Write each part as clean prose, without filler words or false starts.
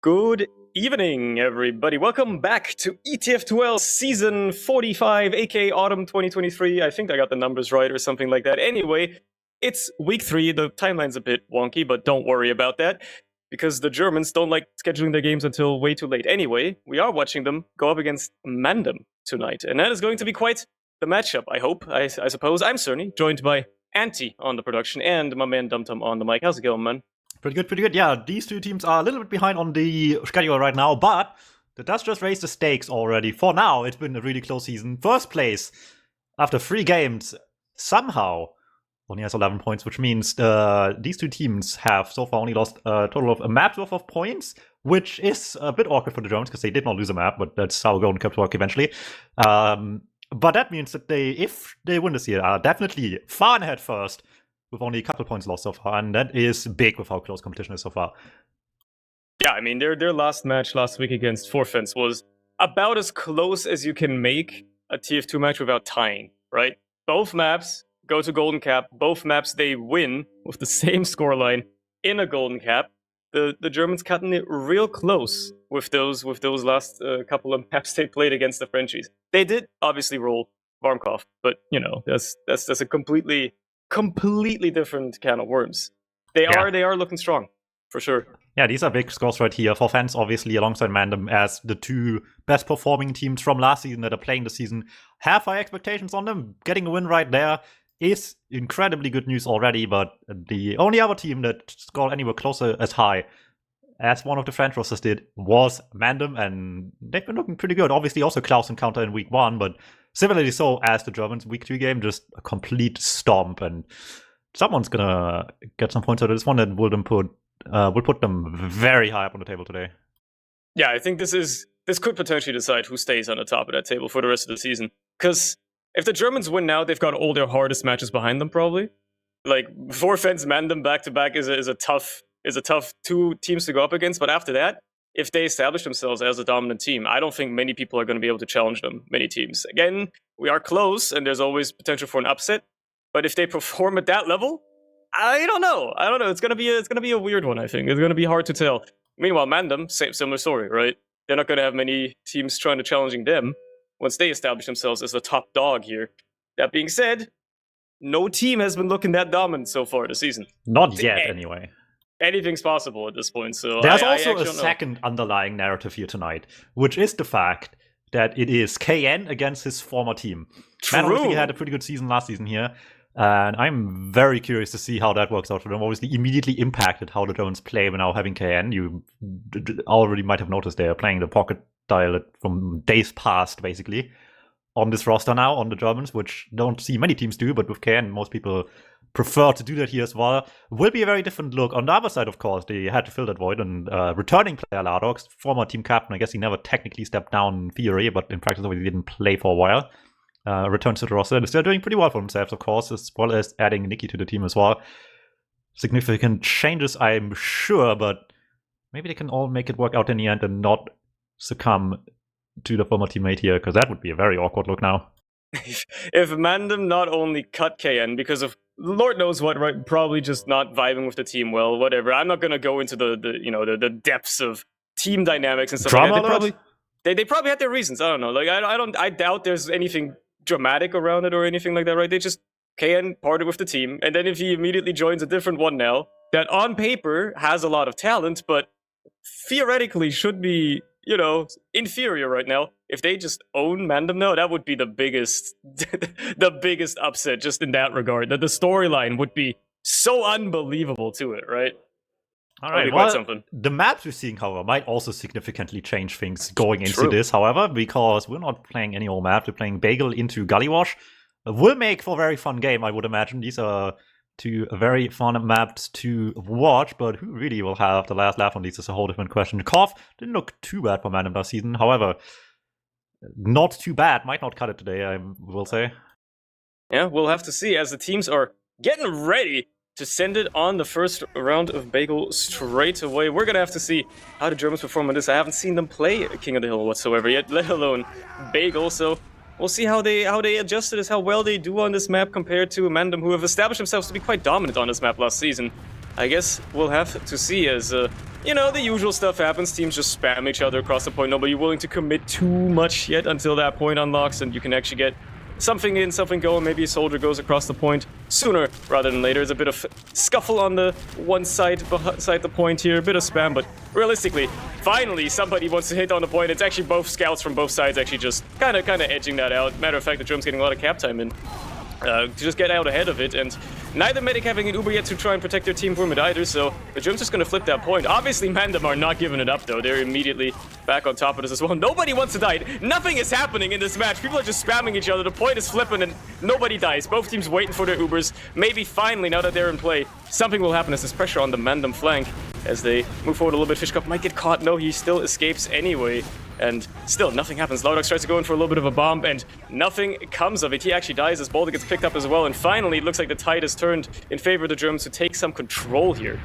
Good evening, everybody. Welcome back to ETF2L Season 45, aka Autumn 2023. I think I got the numbers right or something like that. Anyway, it's week 3. The timeline's a bit wonky, but don't worry about that, because the Germans don't like scheduling their games until way too late. Anyway, we are watching them go up against MANDEM tonight, and that is going to be quite the matchup, I hope, I suppose. I'm Cerny, joined by Anti on the production and my man Dumtum on the mic. How's it going, man? Pretty good. Yeah, these two teams are a little bit behind on the schedule right now, but that does just raise the stakes already. For now, it's been a really close season. First place after 3 games, somehow only has 11 points, which means these two teams have so far only lost a total of a map's worth of points, which is a bit awkward for the Germans because they did not lose a map, but that's how Golden Cups work eventually. But that means that if they win this year, are definitely far ahead first, with only a couple points lost so far, and that is big with how close competition is so far. Yeah, I mean, their last match last week against Forfens was about as close as you can make a TF2 match without tying, right? Both maps go to Golden Cap, both maps they win with the same scoreline in a Golden Cap. The Germans cutting it real close with those last couple of maps they played against the Frenchies. They did obviously roll Varmkov, but you know, that's a completely different can of worms. They are looking strong, for sure. Yeah, these are big scores right here. For fans, obviously, alongside MANDEM as the two best performing teams from last season that are playing this season. Have high expectations on them. Getting a win right there is incredibly good news already, but the only other team that scored anywhere closer as high as one of the French rosters did was MANDEM, and they've been looking pretty good. Obviously, also Klaus encounter in week 1, but similarly so as the Germans. Week 2 game, just a complete stomp, and someone's gonna get some points out of this one that will put them very high up on the table today. Yeah, I think this could potentially decide who stays on the top of that table for the rest of the season. Because if the Germans win now, they've got all their hardest matches behind them, probably. Like, Forfens, MANDEM back-to-back is a tough 2 teams to go up against, but after that, if they establish themselves as a dominant team, I don't think many people are going to be able to challenge them, many teams. Again, we are close, and there's always potential for an upset, but if they perform at that level, I don't know. It's gonna be a weird one, I think. It's gonna be hard to tell. Meanwhile, MANDEM, similar story, right? They're not gonna have many teams trying to challenging them once they establish themselves as the top dog here. That being said, no team has been looking that dominant so far this season. Not yet, anyway. Anything's possible at this point. So there's also a second underlying narrative here tonight, which is the fact that it is KN against his former team. True. Man obviously had a pretty good season last season here, and I'm very curious to see how that works out for them. Obviously, immediately impacted how the Germans play when now having KN. You already might have noticed they are playing the pocket style from days past, basically, on this roster now, on the Germans, which don't see many teams do, but with KN, most people prefer to do that here as well. Will be a very different look. On the other side, of course, they had to fill that void, and returning player Lardox, former team captain, I guess he never technically stepped down in theory, but in practice he didn't play for a while. Returns to the roster, and they're doing pretty well for themselves, of course, as well as adding Nikki to the team as well. Significant changes, I'm sure, but maybe they can all make it work out in the end and not succumb to the former teammate here, because that would be a very awkward look now. If MANDEM not only cut KN because of Lord knows what, right? Probably just not vibing with the team well, whatever. I'm not gonna go into the depths of team dynamics and stuff Drama like that. They probably had their reasons. I don't know. Like I doubt there's anything dramatic around it or anything like that, right? They just KN parted with the team, and then if he immediately joins a different one now that on paper has a lot of talent, but theoretically should be, inferior right now. If they just own MANDEM now, that would be the biggest upset just in that regard. That the storyline would be so unbelievable to it, right? All right, well, the maps we're seeing, however, might also significantly change things going into this, however, because we're not playing any old maps. We're playing Bagel into Gullywash. Will make for a very fun game, I would imagine. These are 2 very fun maps to watch, but who really will have the last laugh on these is a whole different question. Koff didn't look too bad for MANDEM last season, however, not too bad. Might not cut it today, I will say. Yeah, we'll have to see as the teams are getting ready to send it on the first round of Bagel straight away. We're gonna have to see how the Germans perform on this. I haven't seen them play King of the Hill whatsoever yet, let alone Bagel, so we'll see how they adjust to this, how well they do on this map compared to MANDEM, who have established themselves to be quite dominant on this map last season. I guess we'll have to see as, you know, the usual stuff happens. Teams just spam each other across the point. Nobody willing to commit too much yet until that point unlocks and you can actually get something in, something going. Maybe a soldier goes across the point sooner rather than later. There's a bit of scuffle on the one side beside the point here, a bit of spam, but realistically, finally somebody wants to hit on the point. It's actually both scouts from both sides actually just kind of edging that out. Matter of fact, the Germans getting a lot of cap time in. To just get out ahead of it, and neither medic having an Uber yet to try and protect their team from it either, so the Germans just gonna flip that point. Obviously, MANDEM are not giving it up, though. They're immediately back on top of this as well. Nobody wants to die. Nothing is happening in this match. People are just spamming each other. The point is flipping, and nobody dies. Both teams waiting for their Ubers. Maybe finally, now that they're in play, something will happen as there's pressure on the MANDEM flank as they move forward a little bit. Fishcup might get caught. No, he still escapes anyway. And still, nothing happens. Laudox tries to go in for a little bit of a bomb, and nothing comes of it. He actually dies as Boulder gets picked up as well. And finally, it looks like the tide has turned in favor of the Germans to take some control here.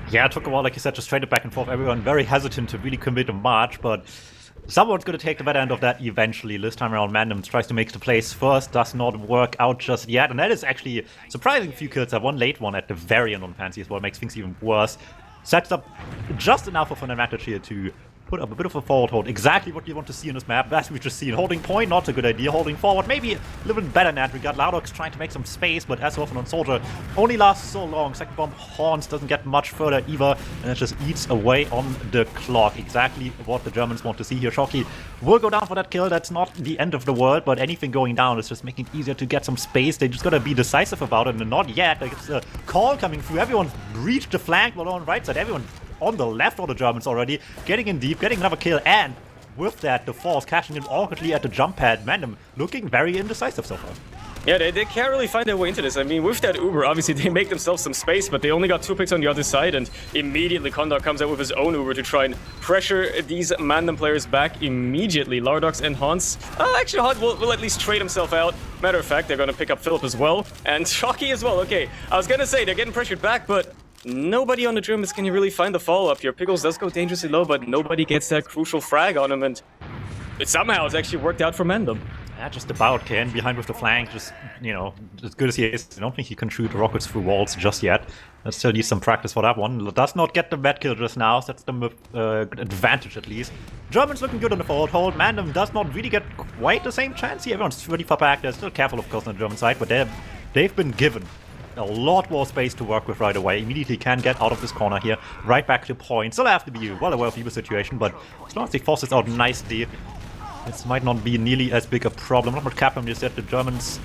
Yeah, it took a while, like you said, just traded back and forth. Everyone very hesitant to really commit a march, but someone's going to take the better end of that eventually. This time around, MANDEM tries to make the plays first, does not work out just yet. And that is actually surprising few kills. One late one at the very end on Fancy as well, makes things even worse. Sets up just enough of an advantage here to put up a bit of a forward hold. Exactly what you want to see on this map. As we've just seen, holding point, not a good idea. Holding forward, maybe a little bit better in that regard. Laudox trying to make some space, but as often on Soldier, only lasts so long. Second bomb, Horns doesn't get much further either, and it just eats away on the clock. Exactly what the Germans want to see here. Shocky will go down for that kill. That's not the end of the world, but anything going down is just making it easier to get some space. They just gotta be decisive about it, and not yet. Like, it's a call coming through. Everyone's breached the flank, but on the right side, everyone on the left of the Germans already, getting in deep, getting another kill, and with that, the Force cashing in awkwardly at the jump pad. MANDEM looking very indecisive so far. Yeah, they can't really find their way into this. I mean, with that Uber, obviously they make themselves some space, but they only got 2 picks on the other side, and immediately Condor comes out with his own Uber to try and pressure these MANDEM players back immediately. Lardox and Hans, actually Hans will at least trade himself out. Matter of fact, they're gonna pick up Philip as well, and Shocky as well. Okay, I was gonna say they're getting pressured back, but nobody on the Germans can really find the follow-up here. Pickles does go dangerously low, but nobody gets that crucial frag on him, and it somehow it's actually worked out for MANDEM. Yeah, just about. KN behind with the flank, just, you know, as good as he is, I don't think he can shoot rockets through walls just yet. That still needs some practice for that one. Does not get the bad kill just now, sets them with advantage at least. Germans looking good on the forward hold. MANDEM does not really get quite the same chance here. Everyone's really far back. They're still careful, of course, on the German side, but they've been given a lot more space to work with right away. Immediately can get out of this corner here, right back to point. Still have to be well aware of the situation, but as long as they force this out nicely, this might not be nearly as big a problem. Not much cap on this yet. The Germans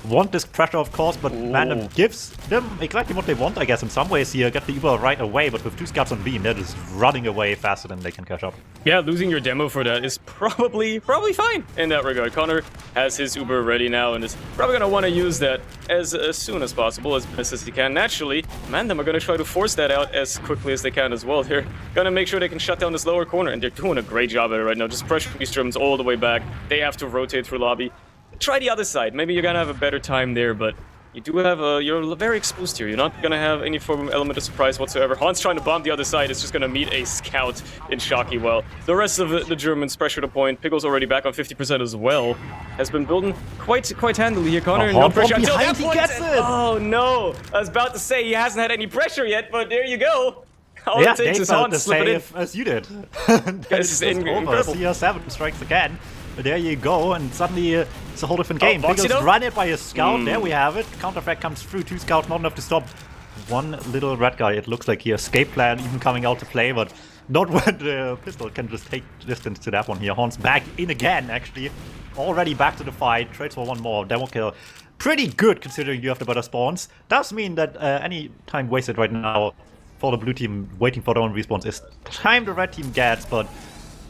want this pressure, of course, but MANDEM gives them exactly what they want, I guess, in some ways here. Get the Uber right away, but with 2 scouts on beam, they're just running away faster than they can catch up. Yeah, losing your demo for that is probably fine in that regard. Connor has his Uber ready now and is probably going to want to use that as soon as possible, as best as he can. Naturally, MANDEM are going to try to force that out as quickly as they can as well. They're going to make sure they can shut down this lower corner, and they're doing a great job at it right now. Just pressuring these Germans all the way back. They have to rotate through lobby. Try the other side. Maybe you're gonna have a better time there, but you do have you're very exposed here. You're not gonna have any form of element of surprise whatsoever. Hans trying to bomb the other side is just gonna meet a scout in Shocky. Well, the rest of the Germans pressure to point. Pickle's already back on 50% as well. Has been building quite handily here. Connor, no pressure until that point. Oh no! I was about to say he hasn't had any pressure yet, but there you go. All it takes is Hans to slip it in. As you did. This is incredible. CR7 strikes again. There you go, and suddenly it's a whole different game. Pickles run it by a scout. There we have it. Counterfeit comes through. 2 scouts, not enough to stop one little red guy. It looks like he escape plan even coming out to play, but not when the pistol can just take distance to that one here. Horns back in again, actually. Already back to the fight. Trades for one more. Demo kill. Pretty good considering you have the better spawns. Does mean that any time wasted right now for the blue team waiting for their own respawns is time the red team gets, but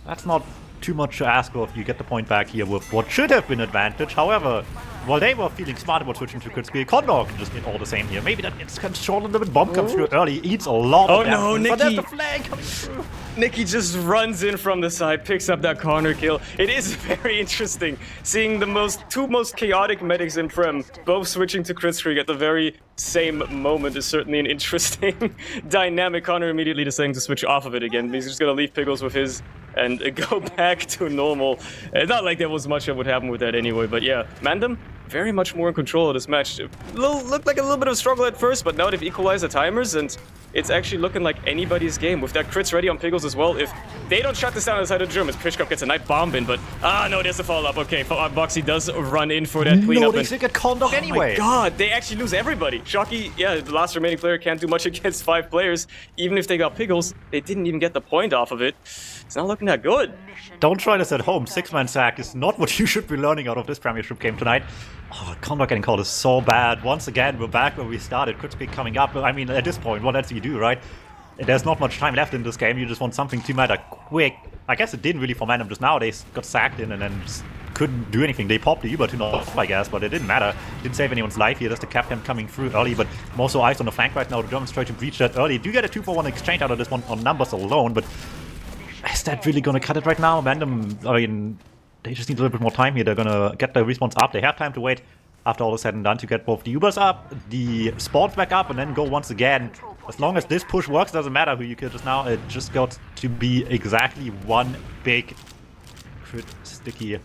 that's not too much to ask of. You get the point back here with what should have been advantage. However, while they were feeling smart about switching to crit speed, Condor can just hit all the same here. Maybe that it's kind of short a little bit. Bomb comes through early, eats a lot of damage. Oh no, Nikki! But there's the flag coming through. Nikki just runs in from the side, picks up that corner kill. It is very interesting seeing the two most chaotic medics in Prem both switching to crit streak at the very same moment is certainly an interesting dynamic. Connor immediately deciding to switch off of it again. He's just gonna leave Pickles with his and go back to normal. It's not like there was much that would happen with that anyway, but yeah, MANDEM very much more in control of this match. Looked like a little bit of a struggle at first, but now they've equalized the timers, and it's actually looking like anybody's game. With that crits ready on Pickles as well, if they don't shut this down on the side of the Germans, Pishkop gets a nice bomb in, but no, there's a follow-up. Okay, Boxy does run in for that cleanup. No, they still get Condor anyway. Oh my god, they actually lose everybody. Shocky, yeah, the last remaining player can't do much against 5 players. Even if they got Pickles, they didn't even get the point off of it. It's not looking that good. Don't try this at home. 6-man sack is not what you should be learning out of this Premiership game tonight. Oh, Condor getting called is so bad. Once again, we're back where we started. Crit speed coming up. I mean, at this point, what else do you do, right? There's not much time left in this game. You just want something to matter quick. I guess it didn't really for MANDEM just now. They got sacked in and then just couldn't do anything. They popped the Uber to off, I guess, but it didn't matter. Didn't save anyone's life here. Just the captain coming through early, but more so eyes on the flank right now. The Germans try to breach that early. Do get a 2-for-1 exchange out of this one on numbers alone, but is that really gonna cut it right now? MANDEM, I mean, they just need a little bit more time here. They're gonna get the response up. They have time to wait after all is said and done to get both the Ubers up, the spawns back up, and then go once again. As long as this push works, doesn't matter who you kill just now. It just got to be exactly one big crit sticky.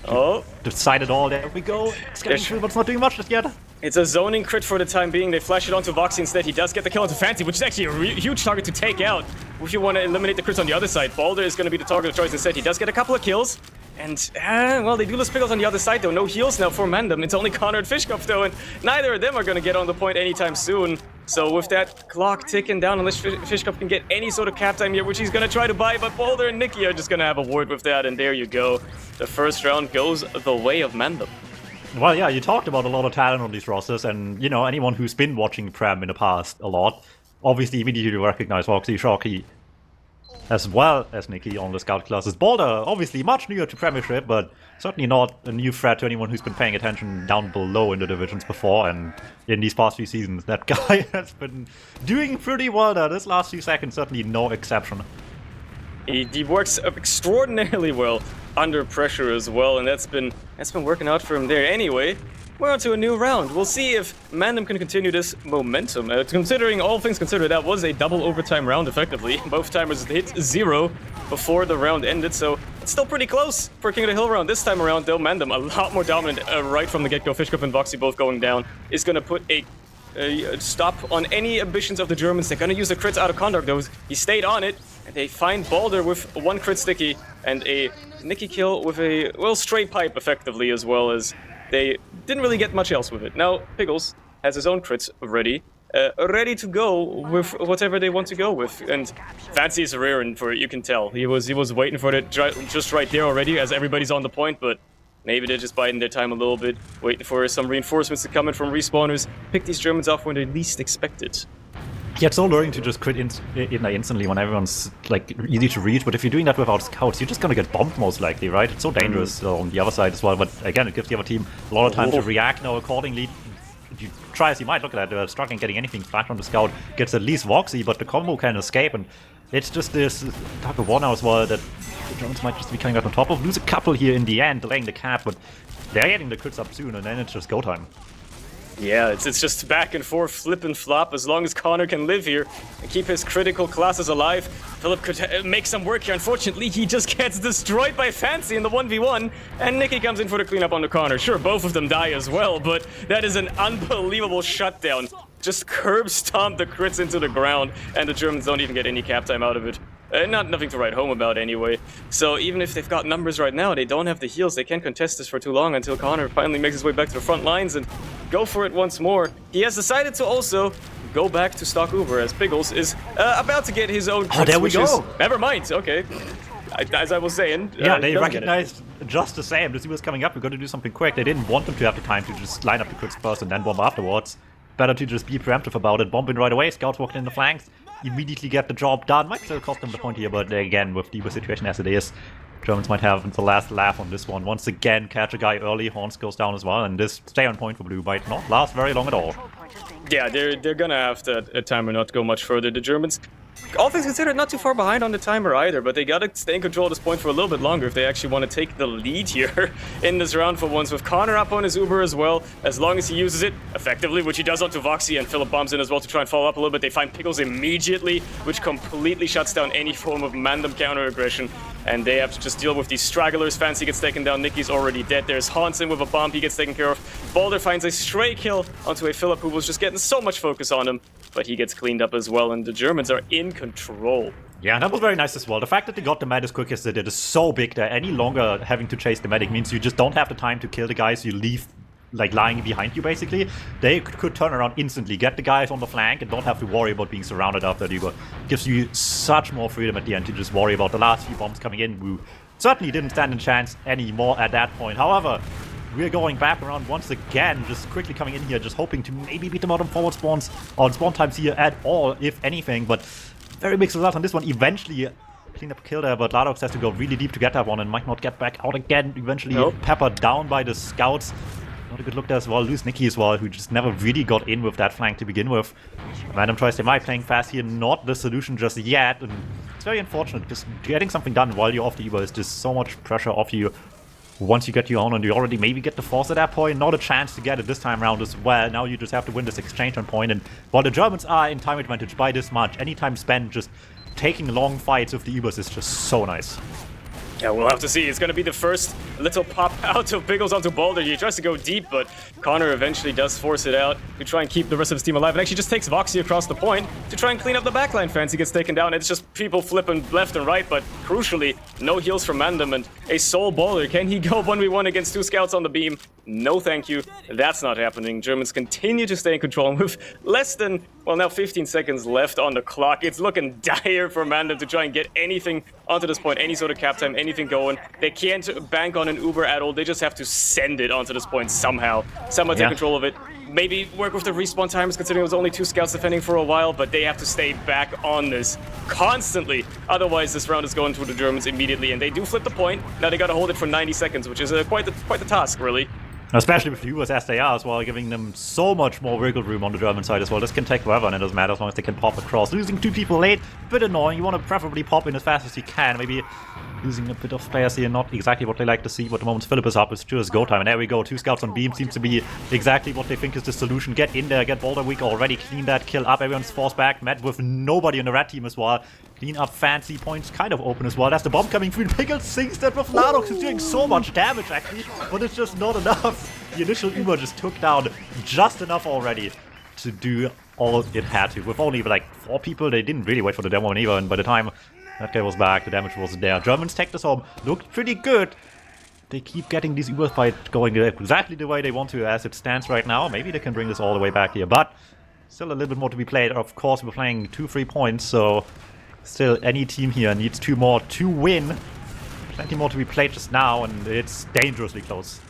Oh. Decide it all. There we go. It's getting through, but it's not doing much just yet. It's a zoning crit for the time being. They flash it onto Voxy instead. He does get the kill onto Fancy, which is actually a huge target to take out. If you want to eliminate the crits on the other side, Balder is going to be the target of choice instead. He does get a couple of kills. And, well, they do lose Pickles on the other side, though. No heals now for MANDEM. It's only Connor and Fishkopf, though, and neither of them are going to get on the point anytime soon. So with that clock ticking down, unless Fishkopf can get any sort of cap time here, which he's going to try to buy, but Balder and Nikki are just going to have a word with that, and there you go. The first round goes the way of MANDEM. Well, yeah, you talked about a lot of talent on these rosters, and, you know, anyone who's been watching Prem in the past a lot, obviously immediately recognize Voxy, Shocky, as well as Nikki on the scout classes. Balder, obviously much newer to Premiership, but certainly not a new threat to anyone who's been paying attention down below in the divisions before, and in these past few seasons, that guy has been doing pretty well there. This last few seconds, certainly no exception. He works extraordinarily well under pressure as well, and that's been working out for him there. Anyway, we're on to a new round. We'll see if MANDEM can continue this momentum. Considering all things considered, that was a double overtime round, effectively. Both timers hit 0 before the round ended, so it's still pretty close for King of the Hill round. This time around, though, MANDEM, a lot more dominant right from the get-go. Fishkopf and Voxy both going down, is going to put a stop on any ambitions of the Germans. They're going to use the crits out of Condor, though. He stayed on it, and they find Balder with 1 crit sticky and a Nikki kill with a, well, straight pipe, effectively, as well as they didn't really get much else with it. Now, Pickles has his own crits ready to go with whatever they want to go with. And Fancy is rearing for it, you can tell. He was waiting for it just right there already, as everybody's on the point, but maybe they're just biding their time a little bit, waiting for some reinforcements to come in from respawners, pick these Germans off when they least expect it. Yeah, it's so luring to just crit instantly when everyone's, like, easy to reach, but if you're doing that without scouts, you're just gonna get bombed most likely, right? It's so dangerous on the other side as well, but again, it gives the other team a lot of time to react now accordingly. You try as you might, look at that, struggling getting anything flash on the scout, gets at least Voxy, but the combo can escape, and it's just this type of war now as well that the Germans might just be coming back on top of. Lose a couple here in the end, delaying the cap, but they're getting the crits up soon, and then it's just go time. Yeah, it's just back and forth, flip and flop, as long as Connor can live here and keep his critical classes alive. Philip could make some work here. Unfortunately, he just gets destroyed by Fancy in the 1v1, and Nikki comes in for the cleanup on the Connor. Sure, both of them die as well, but that is an unbelievable shutdown. Just curb stomp the crits into the ground, and the Germans don't even get any cap time out of it. Nothing to write home about anyway. So even if they've got numbers right now, they don't have the heals. They can't contest this for too long until Connor finally makes his way back to the front lines and go for it once more. He has decided to also go back to stock Uber, as Pickles is about to get his own crits. Oh, there we go! Never mind, okay. As I was saying... yeah, they recognized just the same. This was coming up, we're going to do something quick. They didn't want them to have the time to just line up the crits first and then bomb afterwards. Better to just be preemptive about it, bomb in right away, scouts walking in the flanks, immediately get the job done. Might still cost them the point here, but again, with the situation as it is, Germans might have the last laugh on this one. Once again, catch a guy early, Horns goes down as well, and this stay on point for Blue might not last very long at all. Yeah, they're gonna have to timer not go much further. The Germans, all things considered, not too far behind on the timer either, but they gotta stay in control at this point for a little bit longer if they actually want to take the lead here in this round for once, with Connor up on his Uber as well, as long as he uses it effectively, which he does onto Voxy, and Philip bombs in as well to try and follow up a little bit. They find Pickles immediately, which completely shuts down any form of MANDEM counter-aggression, and they have to just deal with these stragglers. Fancy gets taken down, Nikki's already dead. There's Hansen with a bomb, he gets taken care of. Balder finds a stray kill onto a Philip who was just getting so much focus on him. but he gets cleaned up as well, and the Germans are in control. Yeah, that was very nice as well. The fact that they got the med as quick as they did is so big that any longer having to chase the medic means you just don't have the time to kill the guys you leave like lying behind you, basically. They could turn around instantly, get the guys on the flank, and don't have to worry about being surrounded after the Uber. Gives you such more freedom at the end to just worry about the last few bombs coming in, who certainly didn't stand a chance anymore at that point. However, we're going back around once again, just quickly coming in here, just hoping to maybe beat them out on forward spawns, or on spawn times here at all, if anything, but very mixed results on this one. Eventually, clean up kill there, but Lardox has to go really deep to get that one and might not get back out again. Eventually peppered down by the scouts. Not a good look there as well. Lose Nicky as well, who just never really got in with that flank to begin with. MANDEM tries to MI playing fast here, not the solution just yet, and it's very unfortunate because getting something done while you're off the Uber is just so much pressure off you. Once you get your own and you already maybe get the force at that point, not a chance to get it this time around as well. Now you just have to win this exchange on point, and while the Germans are in time advantage by this much, any time spent just taking long fights with the Ubers is just so nice. Yeah, we'll have to see. It's going to be the first little pop out of Pickles onto Boulder. He tries to go deep, but Connor eventually does force it out to try and keep the rest of his team alive. And actually just takes Voxy across the point to try and clean up the backline. Fancy gets taken down. It's just people flipping left and right, but crucially, no heals from MANDEM and a sole Boulder. Can he go 1v1 against 2 scouts on the beam? No thank you. That's not happening. Germans continue to stay in control, and with less than, well, now 15 seconds left on the clock, it's looking dire for MANDEM to try and get anything onto this point, any sort of cap time, anything going. They can't bank on an Uber at all. They just have to send it onto this point somehow. Someone take control of it. Maybe work with the respawn times, considering it was only 2 scouts defending for a while, but they have to stay back on this constantly. Otherwise, this round is going to the Germans immediately, and they do flip the point. Now they got to hold it for 90 seconds, which is quite the task, really. Especially with the Ubers as they are as well, giving them so much more wiggle room on the German side as well. This can take forever, and it doesn't matter as long as they can pop across. Losing 2 people late, a bit annoying. You want to preferably pop in as fast as you can. Maybe losing a bit of players here, not exactly what they like to see. But the moment Philip is up, it's just go time. And there we go, 2 scouts on beam seems to be exactly what they think is the solution. Get in there, get Boulder weak already, clean that kill up. Everyone's forced back. Met with nobody on the red team as well. Clean up Fancy, points kind of open as well. That's the bomb coming through. Pickles sinks that with Lardox, who's doing so much damage actually, but it's just not enough. The initial Uber just took down just enough already to do all it had to. With only like 4 people, they didn't really wait for the demo either, and by the time that guy was back, the damage wasn't there. Germans take this home, looked pretty good. They keep getting these Uber fights going exactly the way they want to as it stands right now. Maybe they can bring this all the way back here, but still a little bit more to be played. Of course, we're playing 2-3 points, so still any team here needs 2 more to win. Plenty more to be played just now, and it's dangerously close.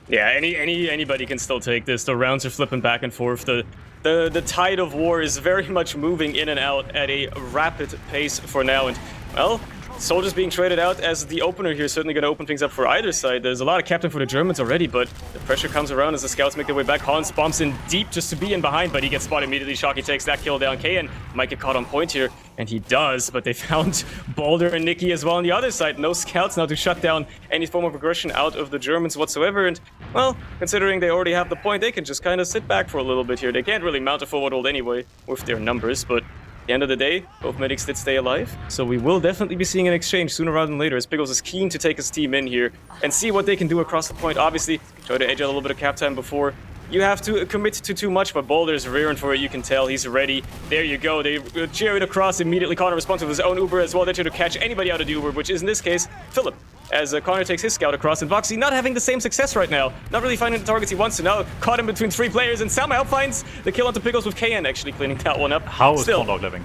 Yeah, anybody can still take this. The rounds are flipping back and forth. The tide of war is very much moving in and out at a rapid pace for now. And, well, soldiers being traded out as the opener here is certainly going to open things up for either side. There's a lot of captain for the Germans already, but the pressure comes around as the scouts make their way back. Hans bumps in deep just to be in behind, but he gets spotted immediately. Shocky takes that kill down. KN might get caught on point here, and he does, but they found Boulder and Nicky as well on the other side. No scouts now to shut down any form of aggression out of the Germans whatsoever, and, well, considering they already have the point, they can just kind of sit back for a little bit here. They can't really mount a forward hold anyway with their numbers, but at the end of the day, both medics did stay alive, so we will definitely be seeing an exchange sooner rather than later, as Pickles is keen to take his team in here and see what they can do across the point. Obviously, try to edge out a little bit of cap time before you have to commit to too much, but Boulder's rearing for it, you can tell. He's ready. There you go. They cheer it across immediately. Connor responds with his own Uber as well. They try to catch anybody out of the Uber, which is in this case, Philip. As Connor takes his scout across, and Voxy not having the same success right now. Not really finding the targets he wants to now. Caught him between 3 players and somehow finds the kill onto Pickles with KN actually cleaning that one up. How is Condog living?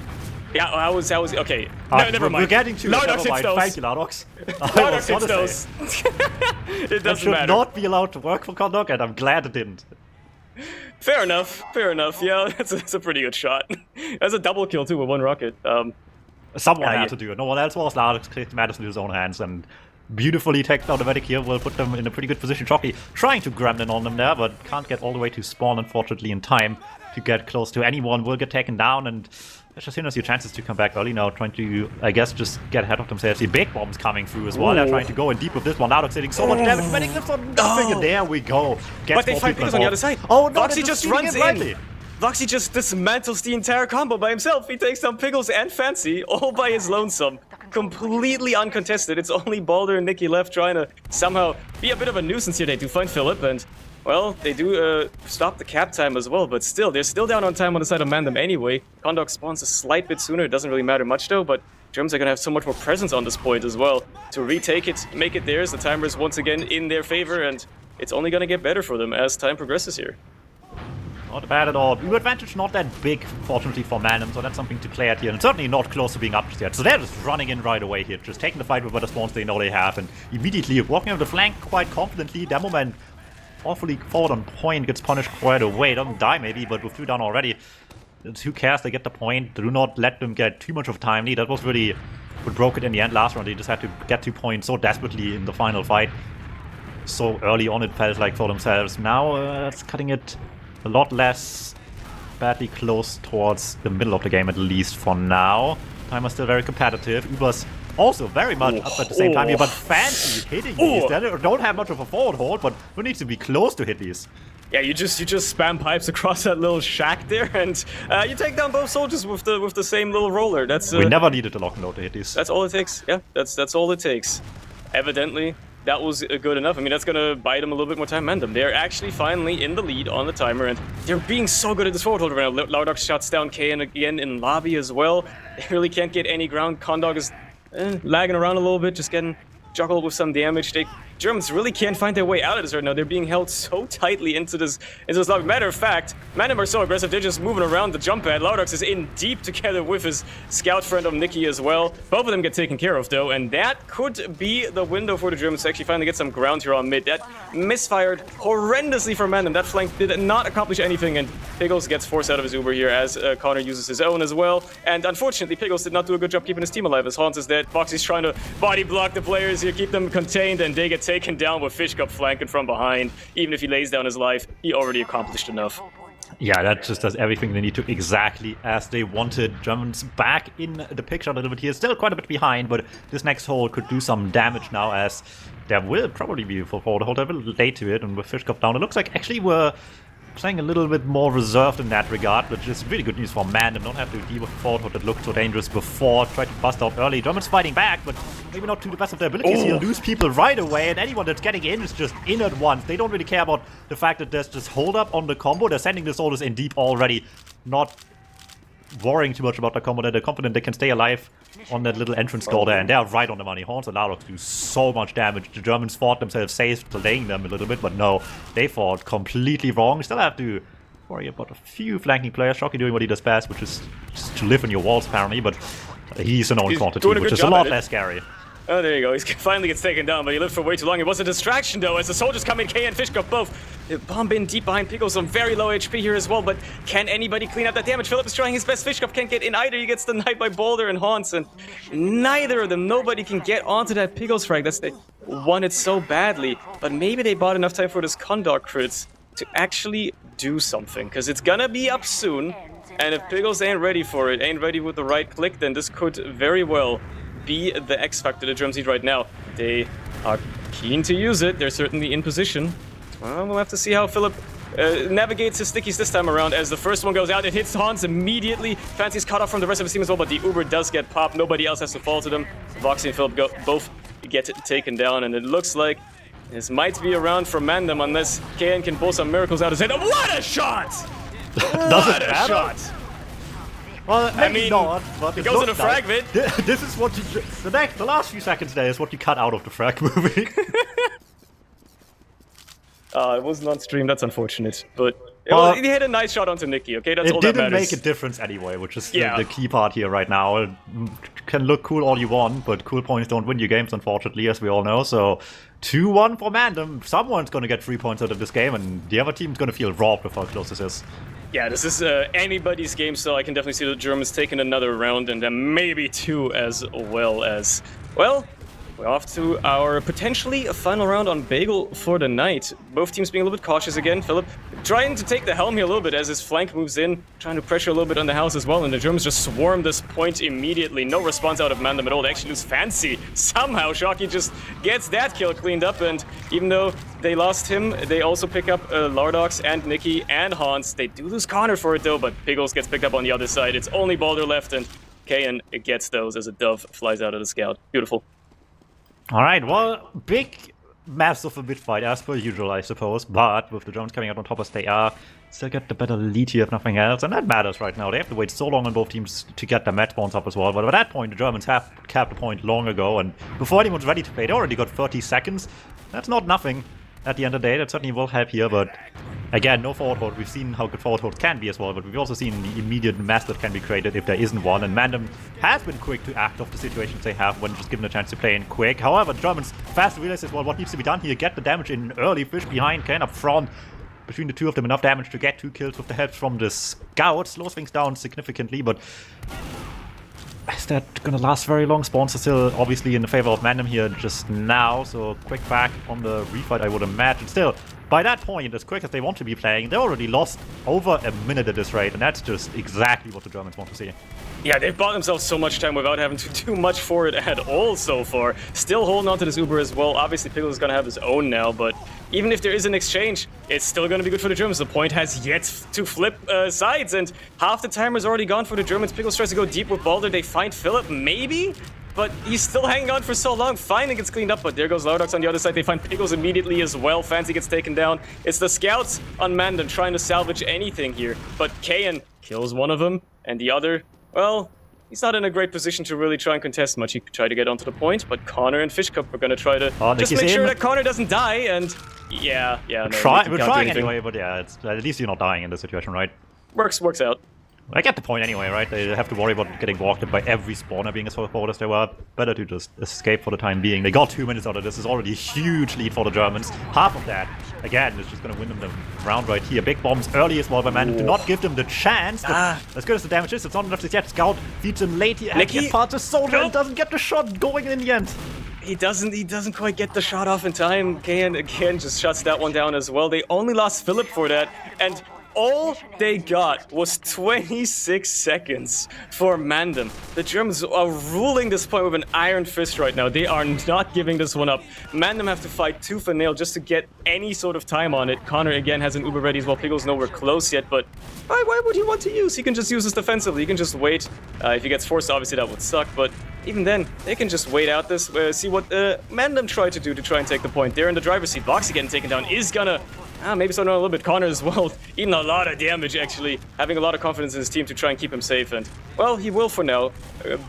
Yeah, how was okay. No, never mind. We're getting to Lardox hits those. Thank you, Lardox. Lardox hits those. It doesn't matter. Should not be allowed to work for Condog, and I'm glad it didn't. Fair enough. Yeah, that's a pretty good shot. That's a double kill too with 1 rocket. Someone had to do it. No one else was. Lardox takes matters in his own hands and beautifully takes down the medic here. Will put them in a pretty good position. Shocky trying to gremlin on them there, but can't get all the way to spawn, unfortunately, in time to get close to anyone. Will get taken down, and that's just hinders your chances to come back early now, trying to, I guess, just get ahead of themselves. The big bombs coming through as well. They're trying to go in deep with this one. Lardox hitting so much damage. Medic lives on nothing, and there we go. But they find Pickles on the other side. Oh no, Voxy just runs in. Voxy just dismantles the entire combo by himself. He takes down Pickles and Fancy all by his lonesome. Completely uncontested. It's only Boulder and Nicky left trying to somehow be a bit of a nuisance here. They do find Philip, and, well, they do stop the cap time as well, but still, they're still down on time on the side of MANDEM anyway. Condog spawns a slight bit sooner, it doesn't really matter much though, but Germans are going to have so much more presence on this point as well to retake it, make it theirs. The timer is once again in their favor, and it's only going to get better for them as time progresses here. Not bad at all. Blue advantage not that big, fortunately, for MANDEM, so that's something to play at here. And certainly not close to being up just yet. So they're just running in right away here, just taking the fight with whatever spawns they know they have, and immediately walking over the flank quite confidently. Demo Man awfully forward on point, gets punished quite away. Doesn't die maybe, but with 2 down already. Who cares? They get the point. Do not let them get too much of time lead. That was really what broke it in the end last round. They just had to get 2 points so desperately in the final fight. So early on it felt like for themselves. Now it's cutting it a lot less badly close towards the middle of the game, at least for now. Timer's still very competitive. Uber's also very much up at the same time here, but fancy hitting these. They don't have much of a forward hold, but we need to be close to hit these. Yeah, you just spam pipes across that little shack there, and you take down both soldiers with the same little roller. That's we never needed a lock and load to hit these. That's all it takes. Yeah, that's all it takes. Evidently, that was good enough. I mean, that's gonna buy them a little bit more time. MANDEM, they're actually finally in the lead on the timer, and they're being so good at this forward hold right now. Laudox shuts down KN again in lobby as well. They really can't get any ground. Condog is lagging around a little bit, just getting juggled with some damage. Germans really can't find their way out of this right now. They're being held so tightly into this lobby. Matter of fact, MANDEM are so aggressive, they're just moving around the jump pad. Laudox is in deep together with his scout friend of Nikki as well. Both of them get taken care of though, and that could be the window for the Germans to actually finally get some ground here on mid. That misfired horrendously for MANDEM. That flank did not accomplish anything, and Piggles gets forced out of his Uber here as Connor uses his own as well. And unfortunately, Piggles did not do a good job keeping his team alive as Hans is dead. Foxy's trying to body block the players here, keep them contained, and they get taken down with Fishcup flanking from behind. Even if he lays down his life, he already accomplished enough. Yeah, that just does everything they need to exactly as they wanted. Germans back in the picture a little bit here. Still quite a bit behind, but this next hole could do some damage now as there will probably be for forward hold a little late to it. And with Fishcup down, it looks like actually we're playing a little bit more reserved in that regard, which is really good news for MANDEM. Don't have to deal with forward hold that looked so dangerous before. Try to bust out early. Germans fighting back, but maybe not to the best of their abilities here. Lose people right away, and anyone that's getting in is just in at once. They don't really care about the fact that there's just hold up on the combo. They're sending the soldiers in deep already, not worrying too much about the combo. They're confident they can stay alive on that little entrance door there, and they're right on the money. Horns and Laudox do so much damage. The Germans fought themselves safe, delaying them a little bit, but no, they fought completely wrong. Still have to worry about a few flanking players. Shocky doing what he does best, which is just to live in your walls apparently, but he's a known quantity, which is a lot less scary. Oh, there you go. He finally gets taken down, but he lived for way too long. It was a distraction, though, as the soldiers come in. K and Fishcup both. Bomb in deep behind Pickles, some very low HP here as well, but can anybody clean up that damage? Philip is trying his best. Fishcup can't get in either. He gets denied by Boulder and Haunts, and neither of them, nobody can get onto that Pickles frag. They won it so badly, but maybe they bought enough time for this Condor crits to actually do something, because it's gonna be up soon, and if Pickles ain't ready for it, ain't ready with the right click, then this could very well be the X factor the Germans need right now. They are keen to use it. They're certainly in position. Well, we'll have to see how Philip navigates his stickies this time around, as the first one goes out. It hits Hans immediately. Fancy's cut off from the rest of his team as well, but the Uber does get popped. Nobody else has to fall to them. Voxy and Philip both get taken down, and it looks like this might be a round for MANDEM unless KN can pull some miracles out of his head. What a shot! What a shot! Well, I mean, not, but it goes in a fragment. This is what you... The last few seconds there is what you cut out of the frag movie. It wasn't on stream, that's unfortunate. But he had a nice shot onto Nikki, okay? That's all that matters. It didn't make a difference anyway, which is the key part here right now. It can look cool all you want, but cool points don't win you games, unfortunately, as we all know. So 2-1 for MANDEM. Someone's going to get 3 points out of this game, and the other team's going to feel robbed with how close this is. Yeah, this is anybody's game, so I can definitely see the Germans taking another round, and then maybe 2 as well as... Well, we're off to our potentially final round on Bagel for the night. Both teams being a little bit cautious again. Philip trying to take the helm here a little bit as his flank moves in, trying to pressure a little bit on the house as well, and the Germans just swarm this point immediately. No response out of MANDEM at all. They actually lose Fancy. Somehow, Shocky just gets that kill cleaned up, and even though they lost him, they also pick up Lardox and Nikki and Hans. They do lose Connor for it though, but Piggles gets picked up on the other side. It's only Balder left, and Kayan gets those as a dove flies out of the scout. Beautiful. All right, well, big massive a mid fight as per usual, I suppose. But with the Germans coming out on top as they are, still get the better lead here if nothing else, and that matters right now. They have to wait so long on both teams to get their match spawns up as well. But at that point, the Germans have capped the point long ago, and before anyone's ready to play, they already got 30 seconds. That's not nothing. At the end of the day, that certainly will help here, but again, no forward hold. We've seen how good forward hold can be as well, but we've also seen the immediate mess that can be created if there isn't one, and MANDEM has been quick to act off the situations they have when just given a chance to play in quick. However, the Germans fast realize as well what needs to be done here. Get the damage in early, fish behind, can up front. Between the two of them, enough damage to get 2 kills with the help from the scout. Slows things down significantly, but is that gonna last very long? Spawns are still obviously in the favor of MANDEM here just now, so quick back on the refight, I would imagine. Still, by that point, as quick as they want to be playing, they already lost over a minute at this rate, and that's just exactly what the Germans want to see. Yeah, they've bought themselves so much time without having to do much for it at all so far. Still holding on to this Uber as well. Obviously, Pickle is going to have his own now, but even if there is an exchange, it's still going to be good for the Germans. The point has yet to flip sides, and half the timer's already gone for the Germans. Pickle tries to go deep with Balder. They find Philip, maybe? But he's still hanging on for so long. Finally gets cleaned up, but there goes Laudox on the other side. They find Pickles immediately as well. Fancy gets taken down. It's the scouts on MANDEM trying to salvage anything here. But Kayan kills one of them, and the other, well, he's not in a great position to really try and contest much. He could try to get onto the point, but Connor and Fishcup are going to try to just make sure that Connor doesn't die, and yeah. No, we're trying anyway, but yeah, at least you're not dying in this situation, right? Works out. I get the point anyway, right? They have to worry about getting walked in by every spawner being as far forward as they were. Better to just escape for the time being. They got 2 minutes out of this. It's already a huge lead for the Germans. Half of that, again, is just going to win them the round right here. Big bombs early as well by MANDEM. Do not give them the chance. As good as the damage is, it's not enough to yet. Scout feeds him late. He gets past the soldier and doesn't get the shot going in the end. He doesn't quite get the shot off in time. Kayan again just shuts that one down as well. They only lost Philip for that, and all they got was 26 seconds for MANDEM. The Germans are ruling this point with an iron fist right now. They are not giving this one up. MANDEM have to fight tooth and nail just to get any sort of time on it. Connor again has an Uber ready as well. Pickle's nowhere close yet, but why would he want to use? He can just use this defensively. He can just wait. If he gets forced, obviously that would suck, but even then, they can just wait out this, see what MANDEM tried to do to try and take the point. They're in the driver's seat. Boxy getting taken down is gonna maybe slowing down a little bit. Connor as well, eating a lot of damage actually, having a lot of confidence in his team to try and keep him safe, and well, he will for now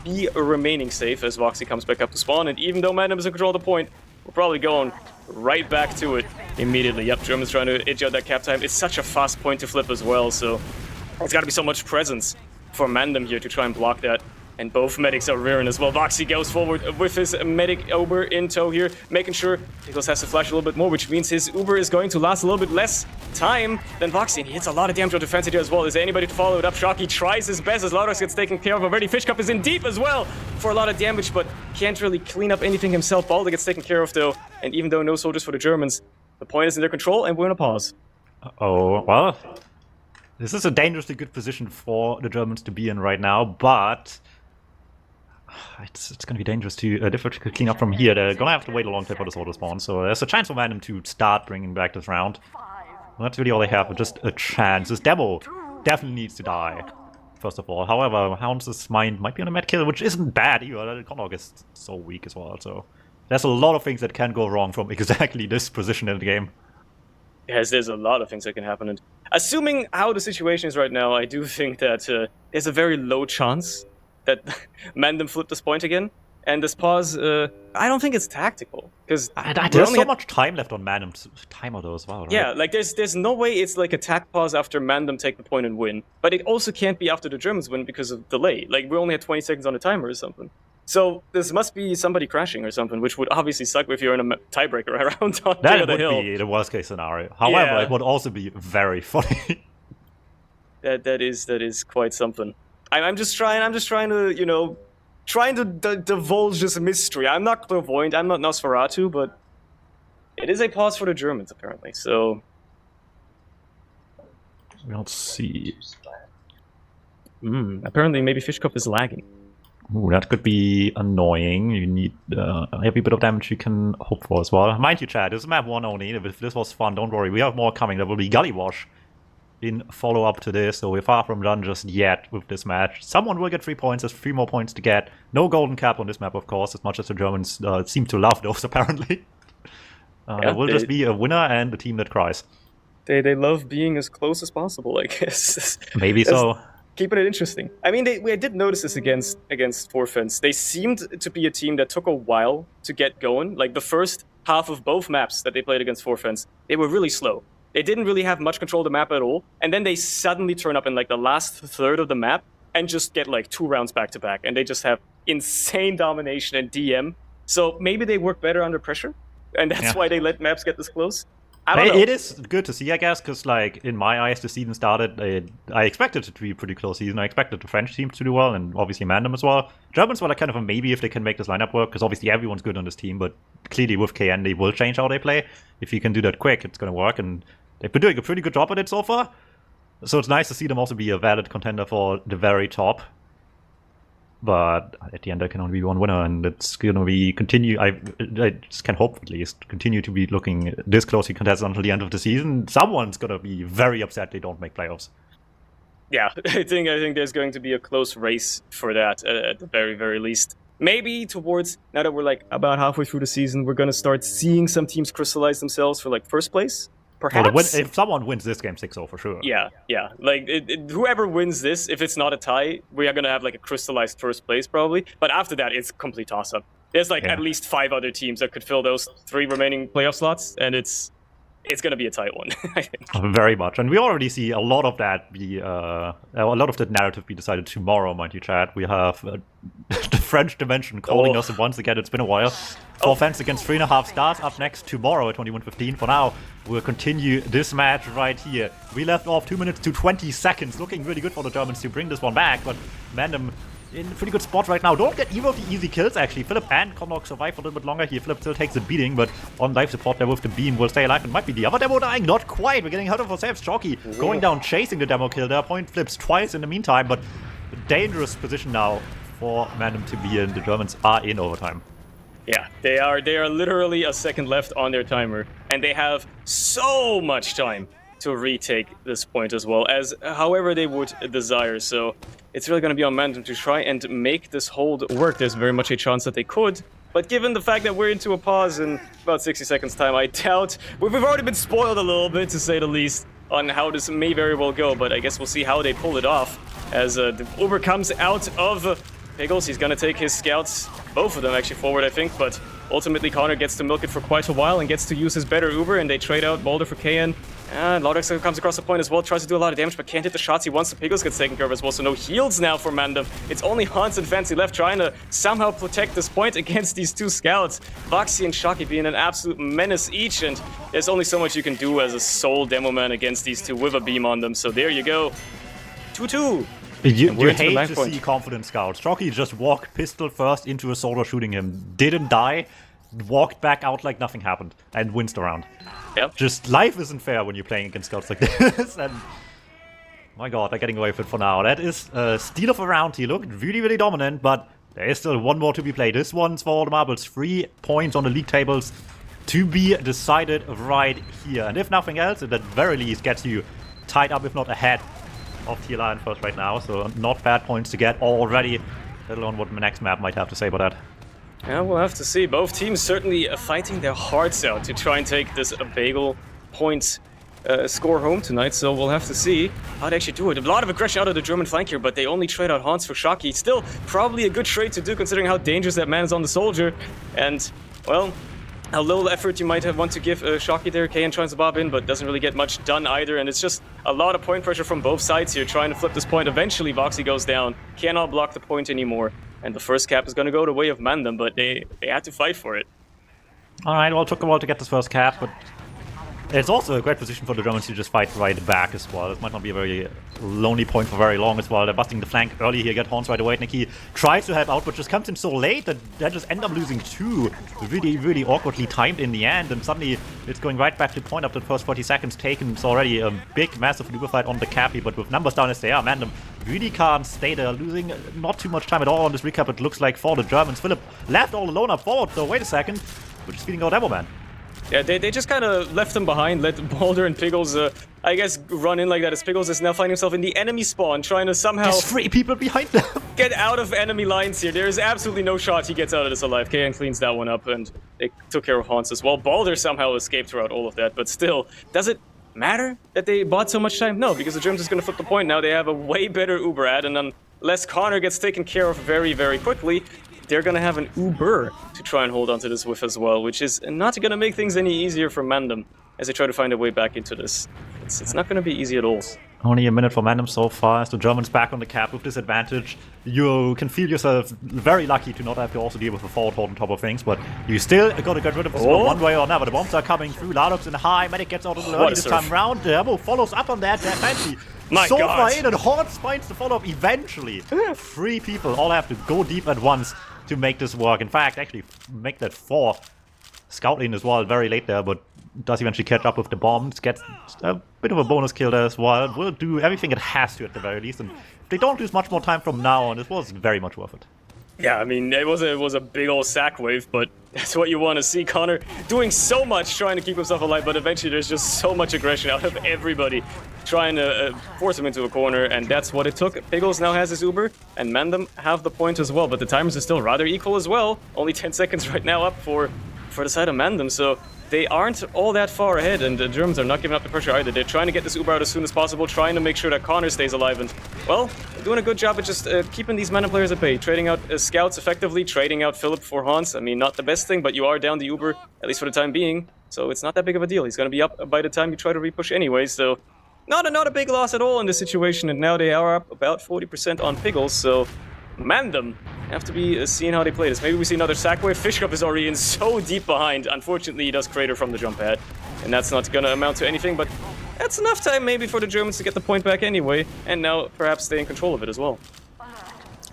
be remaining safe as Voxy comes back up to spawn, and even though MANDEM is in control of the point, we're probably going right back to it immediately. Yep, German's trying to itch out that cap time. It's such a fast point to flip as well, so it's got to be so much presence for MANDEM here to try and block that. And both medics are rearing as well. Voxy goes forward with his medic Uber in tow here, making sure Pickles has to flash a little bit more, which means his Uber is going to last a little bit less time than Voxy. And he hits a lot of damage on defense here as well. Is there anybody to follow it up? Shocky tries his best as Laudox gets taken care of already. Fishcup is in deep as well for a lot of damage, but can't really clean up anything himself. Balder gets taken care of though. And even though no soldiers for the Germans, the point is in their control, and we're in a pause. Oh, well, this is a dangerously good position for the Germans to be in right now, but it's going to be dangerous to difficult to clean up from here. They're going to have to wait a long time for this auto spawn, so there's a chance for MANDEM to start bringing back this round. Well, that's really all they have, but just a chance. This demo definitely needs to die, first of all. However, Hounds' mind might be on a med kill, which isn't bad either. Condog is so weak as well, so there's a lot of things that can go wrong from exactly this position in the game. Yes, there's a lot of things that can happen. And assuming how the situation is right now, I do think that there's a very low chance that MANDEM flip this point again. And this pause, I don't think it's tactical. Because there's so much time left on MANDEM's timer though as well, right? Yeah, like there's no way it's like a tac pause after MANDEM take the point and win. But it also can't be after the Germans win because of delay. Like we only had 20 seconds on the timer or something. So this must be somebody crashing or something, which would obviously suck if you're in a tiebreaker around on the hill. That would be the worst case scenario. However, it would also be very funny. that is quite something. I'm just trying to, you know, divulge this mystery. I'm not clairvoyant, I'm not Nosferatu, but it is a pause for the Germans, apparently, so... Let's see. Apparently maybe Fishcup is lagging. Ooh, that could be annoying. You need every bit of damage you can hope for as well. Mind you, chat, this is map 1 only. If this was fun, don't worry, we have more coming. There will be Gully Wash in follow-up to this, so we're far from done just yet with this match. Someone will get 3 points, there's 3 more points to get. No golden cap on this map, of course, as much as the Germans seem to love those, apparently. There will just be a winner and a team that cries. They love being as close as possible, I guess. Maybe so. Keeping it interesting. I mean, I did notice this against Forfence. They seemed to be a team that took a while to get going. Like the first half of both maps that they played against Forfence, they were really slow. They didn't really have much control of the map at all. And then they suddenly turn up in like the last third of the map and just get like 2 rounds back to back. And they just have insane domination and DM. So maybe they work better under pressure. And that's why they let maps get this close. I don't know. It is good to see, I guess, because like in my eyes, the season started. I expected it to be a pretty close season. I expected the French teams to do well, and obviously MANDEM as well. Germans were like kind of a maybe if they can make this lineup work, because obviously everyone's good on this team. But clearly with KN, they will change how they play. If you can do that quick, it's going to work, and they've been doing a pretty good job at it so far. So it's nice to see them also be a valid contender for the very top. But at the end, there can only be one winner, and it's going to be continue. I just can hope at least continue to be looking this closely contested until the end of the season. Someone's going to be very upset they don't make playoffs. Yeah, I think there's going to be a close race for that at the very, very least. Maybe towards, now that we're like about halfway through the season, we're going to start seeing some teams crystallize themselves for like first place. Perhaps. Well, if someone wins this game 6-0 for sure. Yeah. Like, whoever wins this, if it's not a tie, we are going to have like a crystallized first place probably. But after that, it's a complete toss-up. There's like at least 5 other teams that could fill those 3 remaining playoff slots, and it's going to be a tight one, I think. Very much. And we already see a lot of that narrative be decided tomorrow, mind you, chat. We have the French dimension calling us once again. It's been a while. Forfence against 3.5 stars up next tomorrow at 21:15. For now, we'll continue this match right here. We left off 2 minutes to 20 seconds. Looking really good for the Germans to bring this one back, but MANDEM in a pretty good spot right now. Don't get either of the easy kills, actually. Philip and Conlock survive a little bit longer here. Philip still takes a beating, but on life support there with the beam will stay alive. It might be the other demo dying. Not quite. We're getting hurt of ourselves. Chalky going down, chasing the demo kill there. Point flips twice in the meantime, but dangerous position now for MANDEM to be in. The Germans are in overtime. Yeah, they are literally a second left on their timer, and they have so much time to retake this point as well, as however they would desire. So it's really going to be on MANDEM to try and make this hold work. There's very much a chance that they could, but given the fact that we're into a pause in about 60 seconds time, I doubt. We've already been spoiled a little bit, to say the least, on how this may very well go, but I guess we'll see how they pull it off as the Uber comes out of Piggles. He's going to take his scouts, both of them actually, forward, I think, but ultimately Connor gets to milk it for quite a while and gets to use his better Uber, and they trade out Boulder for KN. And Laudex comes across the point as well, tries to do a lot of damage, but can't hit the shots he wants. The Piggles gets taken care of as well, so no heals now for MANDEM. It's only Hans and Fancy left trying to somehow protect this point against these 2 scouts. Voxy and Shocky being an absolute menace each, and there's only so much you can do as a sole demo man against these 2 with a beam on them. So there you go. 2-2. You hate to see confident scouts. Shocky just walked pistol first into a solo shooting him, didn't die, walked back out like nothing happened, and wins the round. Yep. Just life isn't fair when you're playing against scouts like this, and my god, they're getting away with it for now. That is a steal of a round. He looked really, really dominant, but there is still one more to be played. This one's for all the marbles. 3 points on the league tables to be decided right here. And if nothing else, it at very least gets you tied up, if not ahead of TLR in first right now. So not bad points to get already, let alone what the next map might have to say about that. Yeah, we'll have to see. Both teams certainly fighting their hearts out to try and take this Bagel point score home tonight, so we'll have to see how they actually do it. A lot of aggression out of the German flank here, but they only trade out Hans for Shocky. Still, probably a good trade to do considering how dangerous that man is on the soldier. And, well, a little effort you might want to give Shocky there. KN tries to bob in, but doesn't really get much done either. And it's just a lot of point pressure from both sides here, trying to flip this point. Eventually, Voxy goes down. Cannot block the point anymore. And the first cap is going to go the way of MANDEM, but they had to fight for it. Alright, well, it took a while to get this first cap, but it's also a great position for the Germans to just fight right back as well. This might not be a very lonely point for very long as well. They're busting the flank early here, get Horns right away. Nicky tries to help out, but just comes in so late that they just end up losing 2. Really, really awkwardly timed in the end, and suddenly it's going right back to point after the first 40 seconds taken. It's already a big, massive Uber fight on the cappy, but with numbers down as they are, MANDEM really can't stay there, losing not too much time at all on this recap, it looks like, for the Germans. Philip left all alone up forward, so wait a second, we're just feeding our demo man. Yeah, they just kind of left them behind, let Balder and Piggles, I guess, run in like that, as Piggles is now finding himself in the enemy spawn, trying to somehow... There's 3 people behind them! Get out of enemy lines here. There is absolutely no shot he gets out of this alive. KN cleans that one up, and they took care of Hans as well. Balder somehow escaped throughout all of that, but still, does it matter that they bought so much time? No, because the Germans is going to flip the point now. They have a way better Uber ad, and unless Connor gets taken care of very, very quickly, they're going to have an Uber to try and hold onto this whiff as well, which is not going to make things any easier for MANDEM as they try to find a way back into this. It's not going to be easy at all. Only a minute for MANDEM so far, as the Germans back on the cap with disadvantage. You can feel yourself very lucky to not have to also deal with a forward hold on top of things, but you still got to get rid of this one way or another. The bombs are coming through, Lardox in high, Medic gets out a little early this time around. Demo follows up on that, they're fancy. So far in, and Horns finds the follow-up eventually. 3 people all have to go deep at once to make this work. In fact, actually make that 4. Scout in as well, very late there, but does eventually catch up with the bombs, gets a bit of a bonus kill there as well. Will do everything it has to at the very least, and if they don't lose much more time from now on, this was very much worth it. Yeah, I mean, it was a big old sack wave, but that's what you want to see. Connor doing so much trying to keep himself alive, but eventually there's just so much aggression out of everybody trying to force him into a corner, and that's what it took. Piggles now has his Uber, and MANDEM have the point as well, but the timers are still rather equal as well. Only 10 seconds right now up for the side of MANDEM, so they aren't all that far ahead, and the Germans are not giving up the pressure either. They're trying to get this Uber out as soon as possible, trying to make sure that Connor stays alive, and, well, they're doing a good job at just keeping these MANDEM players at bay, trading out scouts effectively, trading out Philip for Hans. I mean, not the best thing, but you are down the Uber, at least for the time being, so it's not that big of a deal. He's going to be up by the time you try to repush anyway, so not a big loss at all in this situation, and now they are up about 40% on Piggles, so MANDEM have to be seeing how they play this. Maybe we see another sack wave. Fishcup is already in so deep behind. Unfortunately, he does crater from the jump pad, and that's not going to amount to anything, but that's enough time maybe for the Germans to get the point back anyway, and now perhaps stay in control of it as well.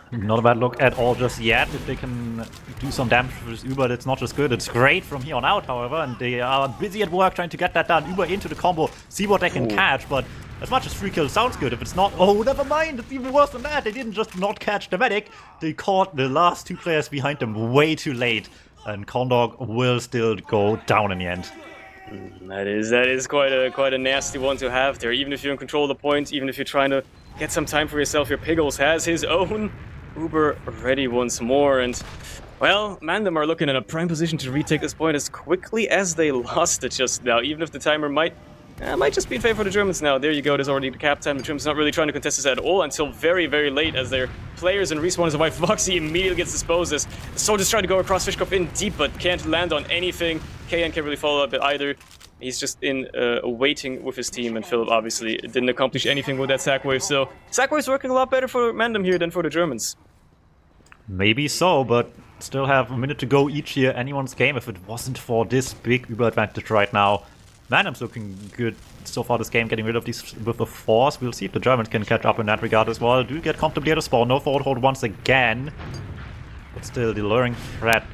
Not a bad look at all just yet. If they can do some damage with Uber, that's not just good, it's great from here on out, however, and they are busy at work trying to get that done. Uber into the combo, see what they can catch, but as much as 3 kills sounds good, if it's not, oh, never mind, it's even worse than that. They didn't just not catch the medic, they caught the last 2 players behind them way too late, and Condog will still go down in the end. That is quite a nasty one to have there, even if you're in control of the point, even if you're trying to get some time for yourself. Your Piggles has his own Uber ready once more, and well, MANDEM are looking in a prime position to retake this point as quickly as they lost it just now, even if the timer might just be in favor of the Germans now. There you go, there's already the cap time. The Germans not really trying to contest this at all until very, very late as their players in respawn as a white. Foxy immediately gets disposed as the soldiers trying to go across Fishcup in deep but can't land on anything. KN can't really follow up either. He's just in waiting with his team, and Philip obviously didn't accomplish anything with that sack wave, so sack wave's working a lot better for MANDEM here than for the Germans. Maybe so, but still have a minute to go each here, anyone's game if it wasn't for this big Uber advantage right now. MANDEM's looking good so far this game, getting rid of these with the force. We'll see if the Germans can catch up in that regard as well. Do get comfortably at a spawn, no forward hold once again. But still, the luring threat,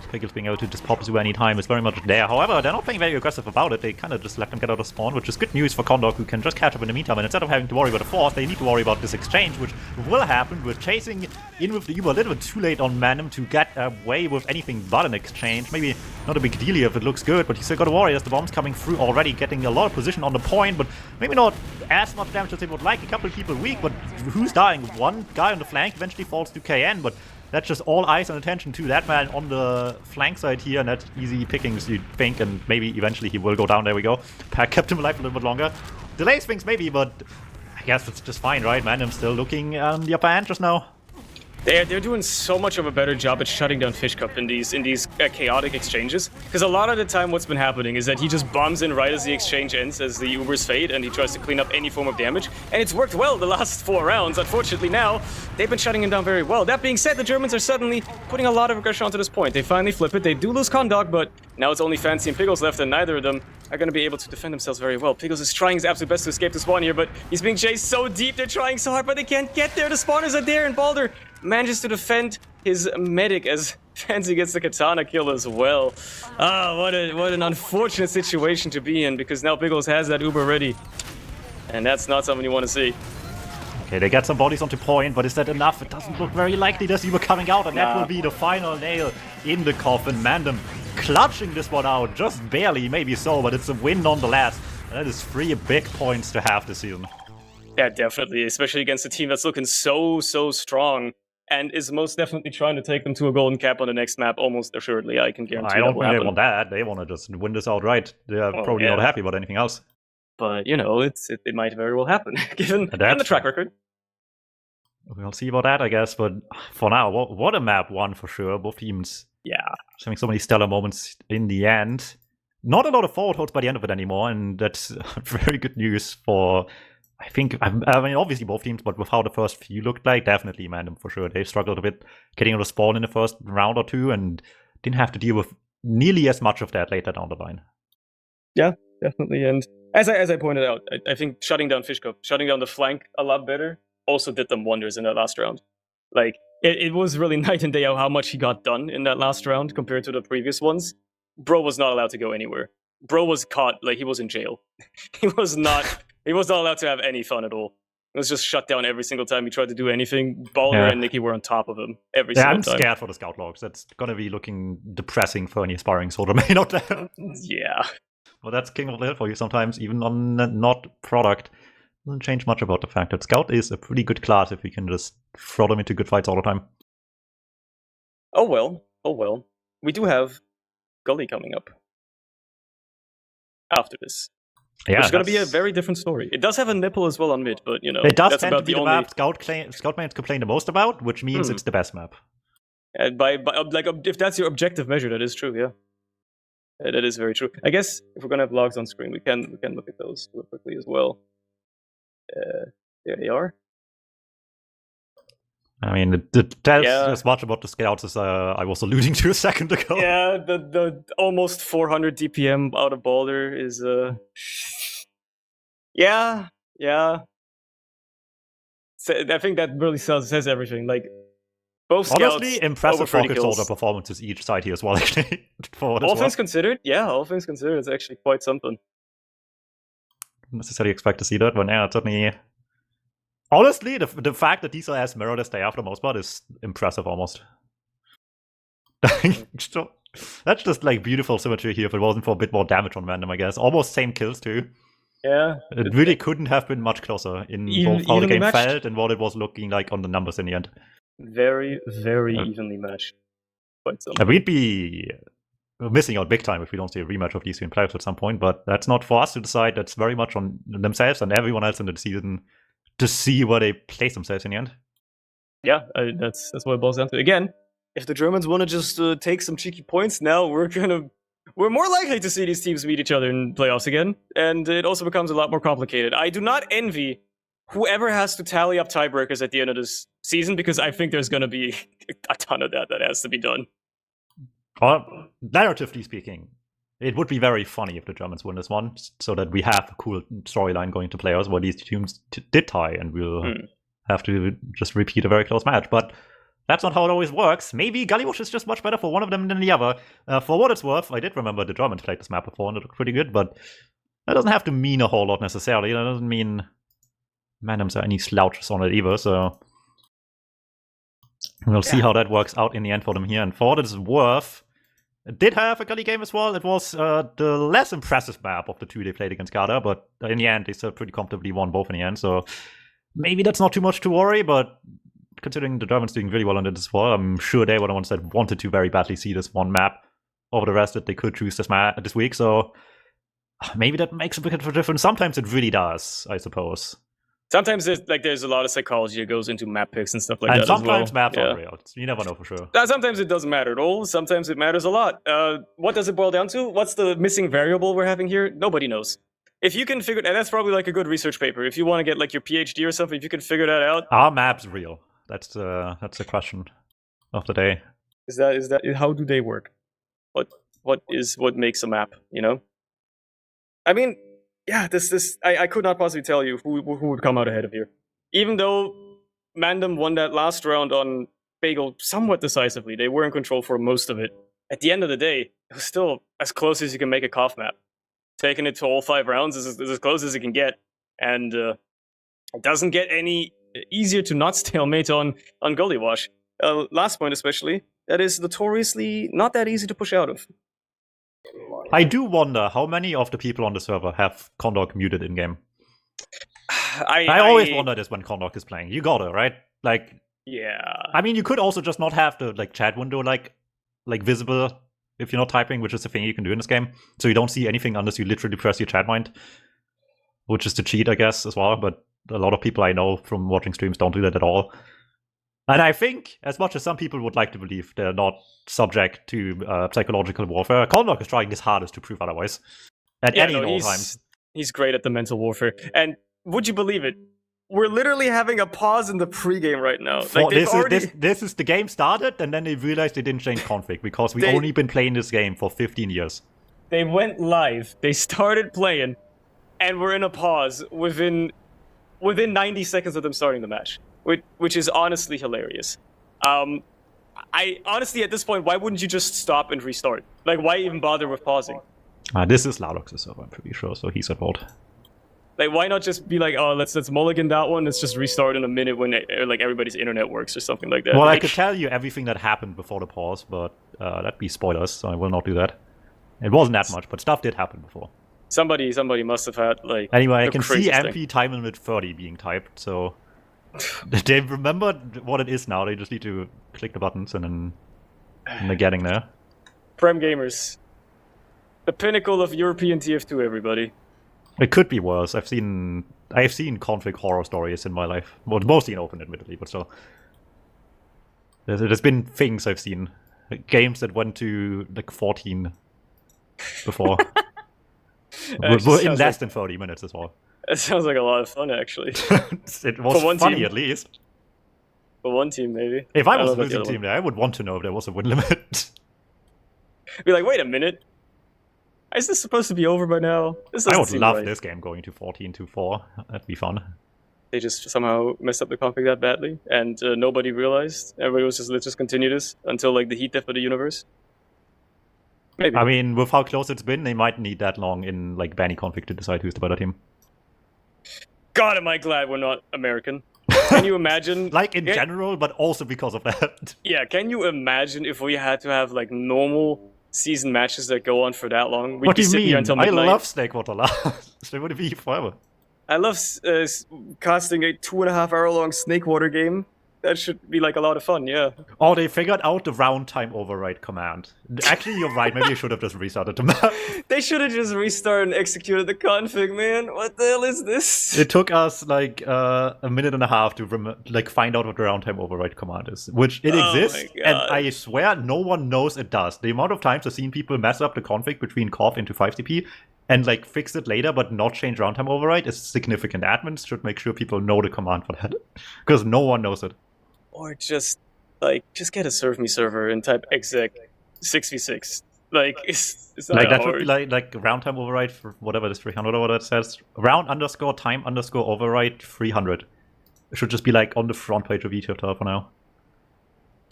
Piggles being able to just pop Zoo anytime is very much there. However, they're not playing very aggressive about it. They kind of just let them get out of spawn, which is good news for Condog, who can just catch up in the meantime. And instead of having to worry about the force, they need to worry about this exchange, which will happen. We're chasing in with the Uber a little bit too late on MANDEM to get away with anything but an exchange. Maybe not a big deal if it looks good, but you still got to worry as the bomb's coming through already, getting a lot of position on the point, but maybe not as much damage as they would like. A couple of people weak, but who's dying? One guy on the flank eventually falls to KN, but that's just all eyes and attention to that man on the flank side here, and that's easy pickings, you'd think, and maybe eventually he will go down. There we go. Pack kept him alive a little bit longer. Delays things maybe, but I guess it's just fine, right? MANDEM still looking on the upper hand just now. They're doing so much of a better job at shutting down Fishcup in these chaotic exchanges, because a lot of the time what's been happening is that he just bombs in right as the exchange ends, as the Ubers fade, and he tries to clean up any form of damage, and it's worked well the last 4 rounds. Unfortunately now, they've been shutting him down very well. That being said, the Germans are suddenly putting a lot of aggression onto this point. They finally flip it. They do lose Condog, but now it's only Fancy and Piggles left, and neither of them are going to be able to defend themselves very well. Piggles is trying his absolute best to escape the spawn here, but he's being chased so deep. They're trying so hard, but they can't get there. The spawners are there, and Balder manages to defend his medic as Fancy gets the katana kill as well. Ah, what an unfortunate situation to be in, because now Piggles has that Uber ready, and that's not something you want to see. Okay, they get some bodies onto point, but is that enough? It doesn't look very likely. There's Uber coming out, and that will be the final nail in the coffin. MANDEM clutching this one out, just barely, maybe so, but it's a win nonetheless. That is 3 big points to have this season. Yeah, definitely, especially against a team that's looking so strong and is most definitely trying to take them to a golden cap on the next map, almost assuredly. I can guarantee I don't that will think they happen. want that. They want to just win this outright. They're probably not happy about anything else. But, it might very well happen, given the track record. We'll see about that, I guess. But for now, what a map one for sure. Both teams having so many stellar moments in the end. Not a lot of forward holds by the end of it anymore, and that's very good news for, I mean, obviously both teams, but with how the first few looked like, definitely MANDEM for sure. They struggled a bit getting on the spawn in the first round or two and didn't have to deal with nearly as much of that later down the line. Yeah, definitely. And as I pointed out, I think shutting down Fish Cup, shutting down the flank a lot better, also did them wonders in that last round. Like, it was really night and day how much he got done in that last round compared to the previous ones. Bro was not allowed to go anywhere. Bro was caught, like, he was in jail. he was not allowed to have any fun at all. It was just shut down every single time he tried to do anything. Balder and Nikki were on top of him every single time. I'm scared for the scout logs. That's gonna be looking depressing for any aspiring soldier main out there. Yeah. Well, that's King of the Hill for you sometimes, even on not product. Doesn't change much about the fact that Scout is a pretty good class if we can just throw them into good fights all the time. Oh well. We do have Gully coming up after this. Yeah, which is going to be a very different story. It does have a nipple as well on mid, but it does that's tend about to be the map Scout mains complain the most about, which means it's the best map. And by if that's your objective measure, that is true. Yeah, that is very true. I guess if we're going to have logs on screen, we can look at those real quickly as well. There they are. I mean, it tells as much about the scouts as I was alluding to a second ago. Yeah, the almost 400 DPM out of Balder is yeah. So I think that really says everything. Like, both scouts, honestly, impressive pocket soldier performances each side here as well. Actually, all things considered, it's actually quite something. Not necessarily expect to see that, but yeah, it's certainly. Honestly, the fact that these has mirror this day after most part is impressive almost. That's just like beautiful symmetry here. If it wasn't for a bit more damage on MANDEM, I guess. Almost same kills too. Yeah. It really couldn't have been much closer in both how the game felt and what it was looking like on the numbers in the end. Very, very evenly matched. Quite something. We'd be missing out big time if we don't see a rematch of these two in playoffs at some point, but that's not for us to decide. That's very much on themselves and everyone else in the season to see where they place themselves in the end. Yeah, that's what it boils down to. Again, if the Germans want to just take some cheeky points now, we're more likely to see these teams meet each other in playoffs again, and it also becomes a lot more complicated. I do not envy whoever has to tally up tiebreakers at the end of this season, because I think there's going to be a ton of that has to be done. Narratively speaking, it would be very funny if the Germans win this one, so that we have a cool storyline going to playoffs where these teams did tie, and we'll have to just repeat a very close match. But that's not how it always works. Maybe Gullywash is just much better for one of them than the other. For what it's worth, I did remember the Germans played this map before, and it looked pretty good, but that doesn't have to mean a whole lot necessarily. That doesn't mean MANDEMs are any slouches on it either, so we'll see how that works out in the end for them here. And for what it's worth, it did have a Gully game as well. It was the less impressive map of the two they played against Gada, but in the end, they still pretty comfortably won both in the end. So maybe that's not too much to worry, but considering the Germans doing really well on it as well, I'm sure they were the ones that wanted to very badly see this one map over the rest that they could choose this week. So maybe that makes a bit of a difference. Sometimes it really does, I suppose. Sometimes there's a lot of psychology that goes into map picks and stuff like that. And sometimes as well. maps are real. You never know for sure. Sometimes it doesn't matter at all. Sometimes it matters a lot. What does it boil down to? What's the missing variable we're having here? Nobody knows. If you can figure, and that's probably like a good research paper. If you want to get like your PhD or something, if you can figure that out. Are maps real? That's the question of the day. Is that how do they work? What makes a map? You know. I mean. Yeah, I could not possibly tell you who would come out ahead of here. Even though MANDEM won that last round on Bagel somewhat decisively, they were in control for most of it. At the end of the day, it was still as close as you can make a cough map. Taking it to all 5 rounds is as close as it can get, and it doesn't get any easier to not stalemate on Gullywash. Last point especially, that is notoriously not that easy to push out of. I do wonder how many of the people on the server have Condor muted in game. I always wonder this when Condor is playing. You got it, right? Like, yeah. I mean, you could also just not have the like chat window like visible if you're not typing, which is the thing you can do in this game. So you don't see anything unless you literally press your chat mind, which is the cheat, I guess, as well. But a lot of people I know from watching streams don't do that at all. And I think, as much as some people would like to believe they're not subject to psychological warfare, Condor is trying his hardest to prove otherwise. At any and all times. He's great at the mental warfare. And would you believe it? We're literally having a pause in the pregame right now. Like this is the game started, and then they realized they didn't change config because we've only been playing this game for 15 years. They went live, they started playing, and we're in a pause within 90 seconds of them starting the match, which is honestly hilarious. I honestly, at this point, why wouldn't you just stop and restart? Like, why even bother with pausing? This is Laudox's server, I'm pretty sure, so he's at fault. Like, why not just be like, oh, let's mulligan that one. Let's just restart in a minute when like everybody's internet works or something like that. Well, like, I could tell you everything that happened before the pause, but that'd be spoilers, so I will not do that. It wasn't that much, but stuff did happen before. Somebody must have had like. Anyway, I can see MP time limit 30 being typed, so they remembered what it is now. They just need to click the buttons and they're getting there. Prem gamers, the pinnacle of European TF2, everybody. It could be worse. I've seen config horror stories in my life. Well, mostly in open, admittedly, but still. There's been things I've seen. Games that went to like 14 before. We're in less than 30 minutes as well. It sounds like a lot of fun, actually. It was funny, at least. For one team, maybe. If I was a losing team there, I would want to know if there was a win limit. Be like, wait a minute. Is this supposed to be over by now? I would love this game going to 14-4. That'd be fun. They just somehow messed up the config that badly, and nobody realized. Everybody was just, let's just continue this until like the heat death of the universe. Maybe. I mean, with how close it's been, they might need that long in like Banny config to decide who's the better team. God, am I glad we're not American. Can you imagine? Like in general, but also because of that. Yeah, can you imagine if we had to have like normal season matches that go on for that long? What do you mean? Until midnight. I love Snakewater Last. They would be forever. I love casting a 2.5 hour long Snakewater game. That should be like a lot of fun, yeah. Oh, they figured out the round time override command. Actually, you're right. Maybe you should have just restarted the map. They should have just restarted and executed the config, man. What the hell is this? It took us like a minute and a half to find out what the round time override command is, which it exists, and I swear no one knows it does. The amount of times I've seen people mess up the config between CoF into 5TP and like fix it later but not change round time override is significant. Admins should make sure people know the command for that, because no one knows it. Or just get a serve me server and type exec 6v6. Like it's not like that hard. Should be like round time override for whatever this 300 or what it says. Round _ time _ override 300. It should just be like on the front page of each of for now.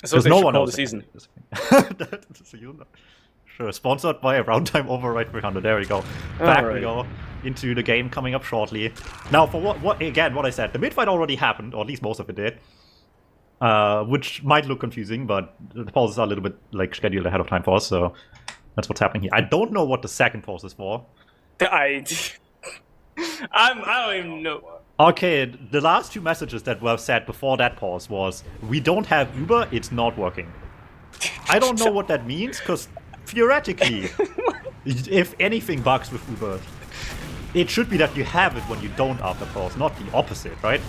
So no one knows the season. Sure, sponsored by a round time override 300. There we go. Back we go into the game coming up shortly. Now for what I said, the mid fight already happened, or at least most of it did. Which might look confusing, but the pauses are a little bit like scheduled ahead of time for us, so that's what's happening here. I don't know what the second pause is for. I don't even know. Okay, the last two messages that were said before that pause was, we don't have Uber, it's not working. I don't know what that means, because theoretically, if anything bugs with Uber, it should be that you have it when you don't after pause, not the opposite, right?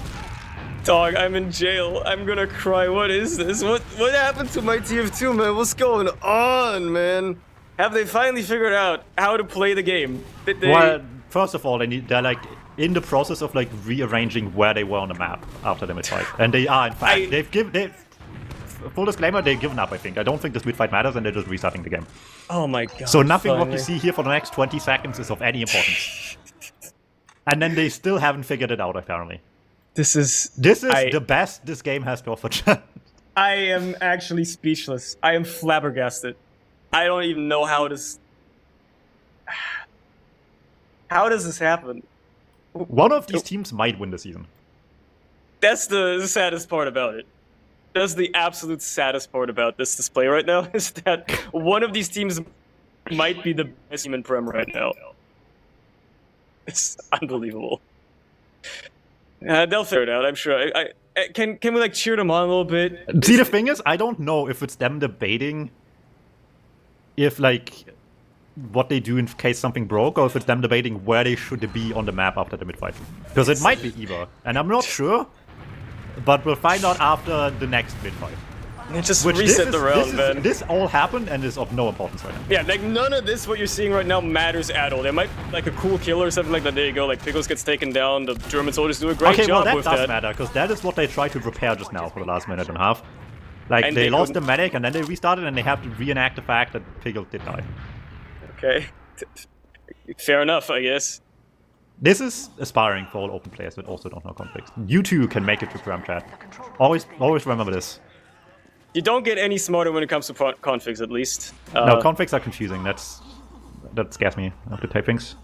Dog, I'm in jail. I'm gonna cry. What is this? What happened to my TF2, man? What's going on, man? Have they finally figured out how to play the game? Well, first of all, they're like in the process of like rearranging where they were on the map after the mid fight, and they are in fact full disclaimer, they've given up. I think. I don't think this mid fight matters, and they're just restarting the game. Oh my god! So nothing what you see here for the next 20 seconds is of any importance. And then they still haven't figured it out apparently. This is the best this game has to offer. I am actually speechless. I am flabbergasted. I don't even know how this. How does this happen? One of these teams might win the season. That's the saddest part about it. That's the absolute saddest part about this display right now, is that one of these teams might be the best team in Prem right now. It's unbelievable. They'll figure it out, I'm sure. Can we like cheer them on a little bit? See, the thing is, I don't know if it's them debating if like what they do in case something broke, or if it's them debating where they should be on the map after the mid-fight. Because it might be either, and I'm not sure, but we'll find out after the next mid-fight. Just reset the round, man. This all happened and is of no importance right now. Yeah, like none of this, what you're seeing right now, matters at all. There might be like a cool kill or something like that. There you go, like Pickles gets taken down, the German soldiers do a great job well, with that. that. Does matter, because that is what they tried to repair just now for the last minute and a half. Like, And they lost couldn't- the medic, and then they restarted, and they have to reenact the fact that Pickles did die. Okay. Fair enough, I guess. This is aspiring for all open players that also don't know conflicts. You too can make it to Gram Chat. Always remember this. You don't get any smarter when it comes to configs, at least. No, conflicts are confusing. That scares me after tapings.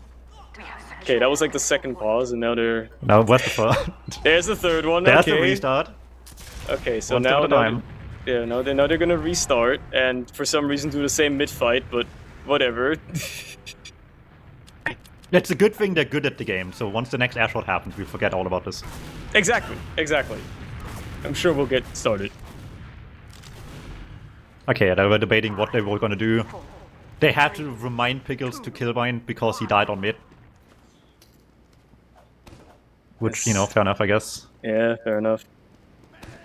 Okay, that was like the second pause, and now they're... Now, what's the third? There's the third one, There's okay. the restart. Okay, so One step now... at a time. Yeah, now they're gonna restart, and for some reason do the same mid-fight, but whatever. It's a good thing they're good at the game, so once the next air shot happens, we forget all about this. Exactly. I'm sure we'll get started. Okay, they were debating what they were gonna do. They had to remind Pickles to killbind because he died on mid. Which, you know, fair enough, I guess. Yeah, fair enough.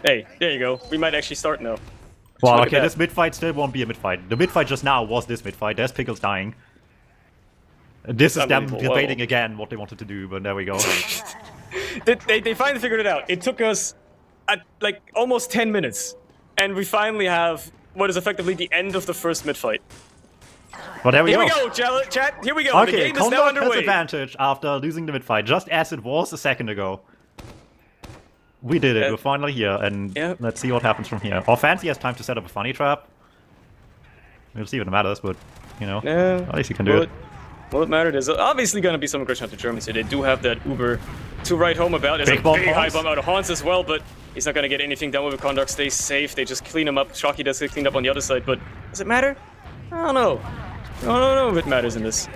Hey, there you go. We might actually start now. Well, look at okay, that. this mid-fight still won't be a mid-fight. The mid-fight just now was this mid-fight. There's Pickles dying. This is them Unbelievable. debating again what they wanted to do, but there we go. They finally figured it out. It took us like almost 10 minutes, and we finally have what is effectively the end of the first mid-fight. Well, there we Here go. we go, chat. Here we go. The Okay, game is now Condor has underway. advantage after losing the mid-fight, just as it was a second ago. We did it. We're finally here, and let's see what happens from here. Or Fancy has time to set up a funny trap. We'll see if it matters, but, you know, at least you can do it. Well, it mattered. There's obviously going to be some aggression out to Germany, so they do have that Uber to write home about. There's Big a bomb big high Hans. bomb out of Hans as well, but he's not going to get anything done with it. Kondak stays safe. They just clean him up. Shocky does get cleaned up on the other side, but does it matter? I don't know. I don't know if it matters in this.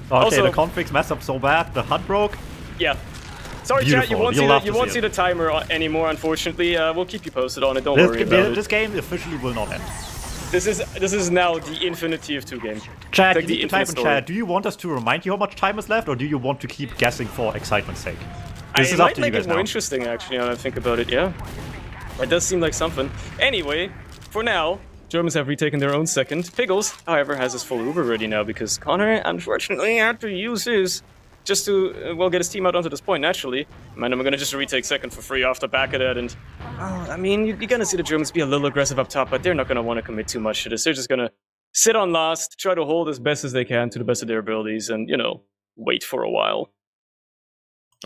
Okay, Also- the configs messed up so bad. The HUD broke. Yeah. Sorry, chat. You Beautiful. won't You'll see love the, you to won't see see it. the timer anymore, unfortunately. We'll keep you posted on it. Don't worry about it. This game officially will not end. This is now the infinite TF2 game. Chat, Like you the need to type in infinite story. chat. Do you want us to remind you how much time is left, or do you want to keep guessing for excitement's sake? This It is up might to you make guys it more now. interesting, actually, now that I think about it, yeah. It does seem like something. Anyway, for now, Germans have retaken their own second. Pickles, however, has his full Uber ready now because Connor, unfortunately, had to use his just to, well, get his team out onto this point, naturally. MANDEM are going to just retake second for free off the back of that, and, I mean, you're going to see the Germans be a little aggressive up top, but they're not going to want to commit too much to this. They're just going to sit on last, try to hold as best as they can to the best of their abilities, and, you know, wait for a while.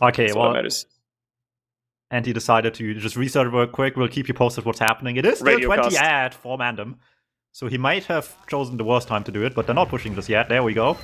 Okay, That's what well, matters. and he decided to just restart it real quick. We'll keep you posted what's happening. It is still Radio 20 cast. ad for MANDEM, so he might have chosen the worst time to do it, but they're not pushing this yet. There we go.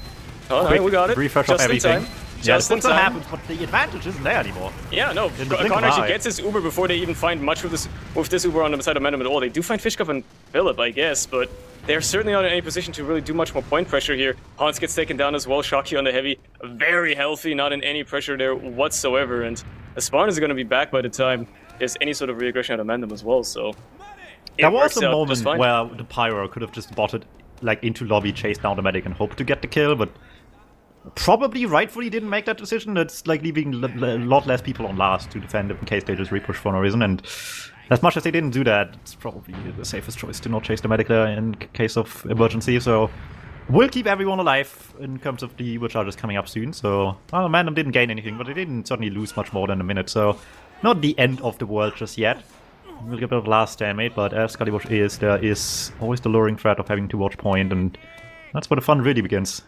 Oh, no, Quick we got it. refresh Just of in everything. time. Yeah, Just in that's what time. happens, but the advantage isn't there anymore. Yeah, no. In the blink of Connor an actually eye. gets his Uber before they even find much with this Uber on the side of MANDEM at all. They do find Fishcup and Philip, I guess, but they're certainly not in any position to really do much more point pressure here. Hans gets taken down as well. Shocky on the heavy. Very healthy, not in any pressure there whatsoever. And Aspan is going to be back by the time there's any sort of re-aggression out of MANDEM as well, so... There it was works a out moment just fine. where the Pyro could have just botted like into lobby, chased down the medic, and hoped to get the kill, but probably rightfully didn't make that decision. That's like leaving a lot less people on last to defend in case they just repush for no reason. And as much as they didn't do that, it's probably the safest choice to not chase the medic there in case of emergency. So we'll keep everyone alive in terms of the Uber charges coming up soon. So well, MANDEM didn't gain anything, but they didn't certainly lose much more than a minute. So not the end of the world just yet. We'll get a bit of last stalemate, but as Scullywash is, there is always the luring threat of having to watch point, and that's where the fun really begins.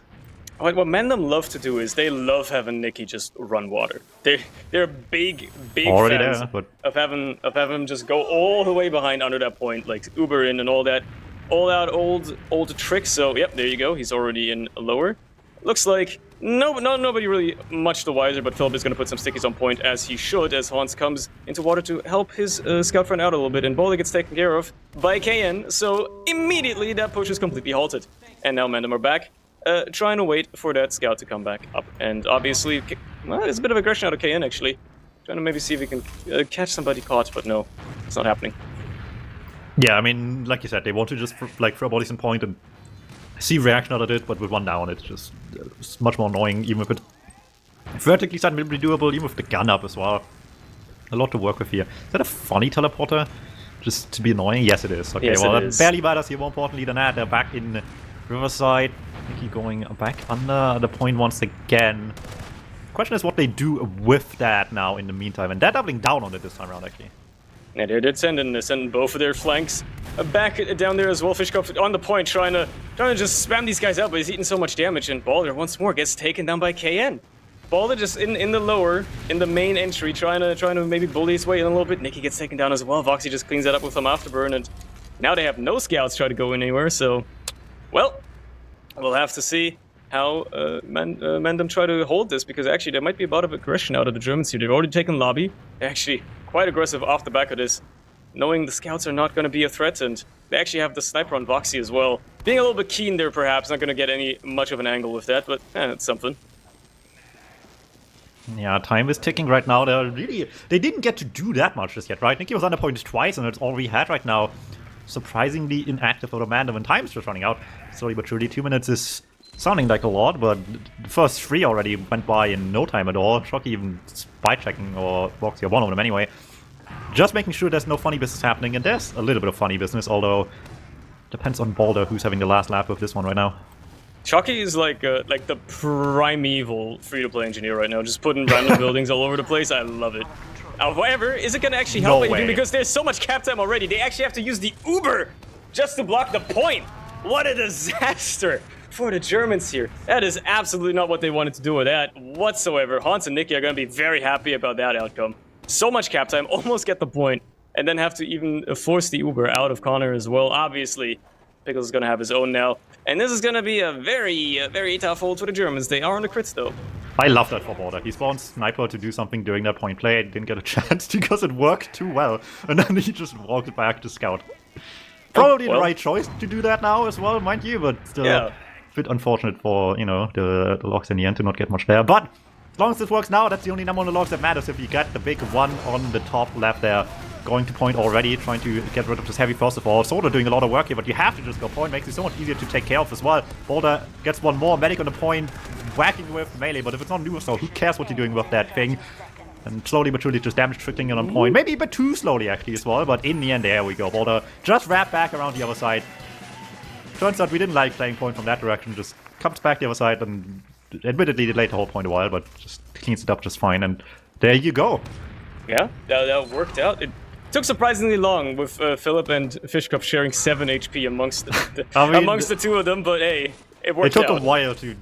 What MANDEM love to do is they love having Nikki just run water. They're big Already fans there, but of having him just go all the way behind under that point, like Uber in and all that old tricks. So yep, there you go. He's already in lower. Looks like Nobody really much the wiser, but Philip is going to put some stickies on point, as he should, as Hans comes into water to help his scout friend out a little bit, and Boulder gets taken care of by KN, so immediately that push is completely halted. And now MANDEM are back, trying to wait for that scout to come back up. And obviously, well, there's a bit of aggression out of KN, actually. Trying to maybe see if he can catch somebody caught, but no, it's not happening. Yeah, I mean, like you said, they want to just throw bodies in point and see reaction out of it, but with one down, it's much more annoying, even if it vertically side may be doable, even with the gun up as well. A lot to work with here. Is that a funny teleporter? Just to be annoying? Yes, it is. Okay, yes, well, that that barely matters here. More importantly than that, they're back in Riverside. Nicky going back under the point once again. Question is what they do with that now in the meantime, and they're doubling down on it this time around, actually. Yeah, they did send both of their flanks back down there as well. Fishkopf on the point, trying to just spam these guys out, but he's eating so much damage, and Balder once more gets taken down by KN. Balder just in the lower, in the main entry, trying to maybe bully his way in a little bit. Nicky gets taken down as well. Voxy just cleans that up with some afterburn, and now they have no scouts try to go in anywhere, so, well, we'll have to see how MANDEM try to hold this, because actually there might be a lot of aggression out of the Germans here. They've already taken lobby. They're actually quite aggressive off the back of this, knowing the scouts are not going to be a threat, and they actually have the sniper on Voxy as well. Being a little bit keen there, perhaps, not going to get much of an angle with that, but it's something. Yeah, time is ticking right now. They didn't get to do that much just yet, right? Nicky was underpointed twice, and that's all we had right now. Surprisingly inactive for the MANDEM, and time's just running out. Slowly but surely, 2 minutes is sounding like a lot, but the first 3 already went by in no time at all. Shocky even spy checking, or Voxy, or one of them anyway. Just making sure there's no funny business happening, and there's a little bit of funny business, although depends on Balder who's having the last lap of this one right now. Shocky is like the primeval free-to-play engineer right now, just putting random buildings all over the place. I love it. However, is it going to actually help anything? Because there's so much cap time already. They actually have to use the Uber just to block the point. What a disaster for the Germans here. That is absolutely not what they wanted to do with that whatsoever. Hans and Nicky are going to be very happy about that outcome. So much cap time, almost get the point, and then have to even force the Uber out of Connor as well. Obviously, Pickles is going to have his own now. And this is going to be a very tough hold for the Germans. They are on the crits, though. I love that for Balder. He spawned Sniper to do something during that point play. Didn't get a chance because it worked too well. And then he just walked back to scout. Probably the right choice to do that now as well, mind you, but still a bit unfortunate for, the logs in the end to not get much there. But as long as this works now, that's the only number on the logs that matters. If you get the big one on the top left there, going to point already, trying to get rid of this heavy first of all. Soda doing a lot of work here, but you have to just go point. Makes it so much easier to take care of as well. Boulder gets one more. Medic on the point, whacking with melee, but if it's not new, so who cares what you're doing with that thing? And slowly but surely just damage trickling in on point. Maybe a bit too slowly actually as well, but in the end, there we go. Boulder just wrapped back around the other side. Turns out we didn't like playing point from that direction, just comes back the other side and admittedly delayed the whole point a while, but just cleans it up just fine, and there you go. Yeah, that worked out. It took surprisingly long with Philip and Fishkopf sharing 7 HP amongst the two of them, but hey, it worked out. It took a while to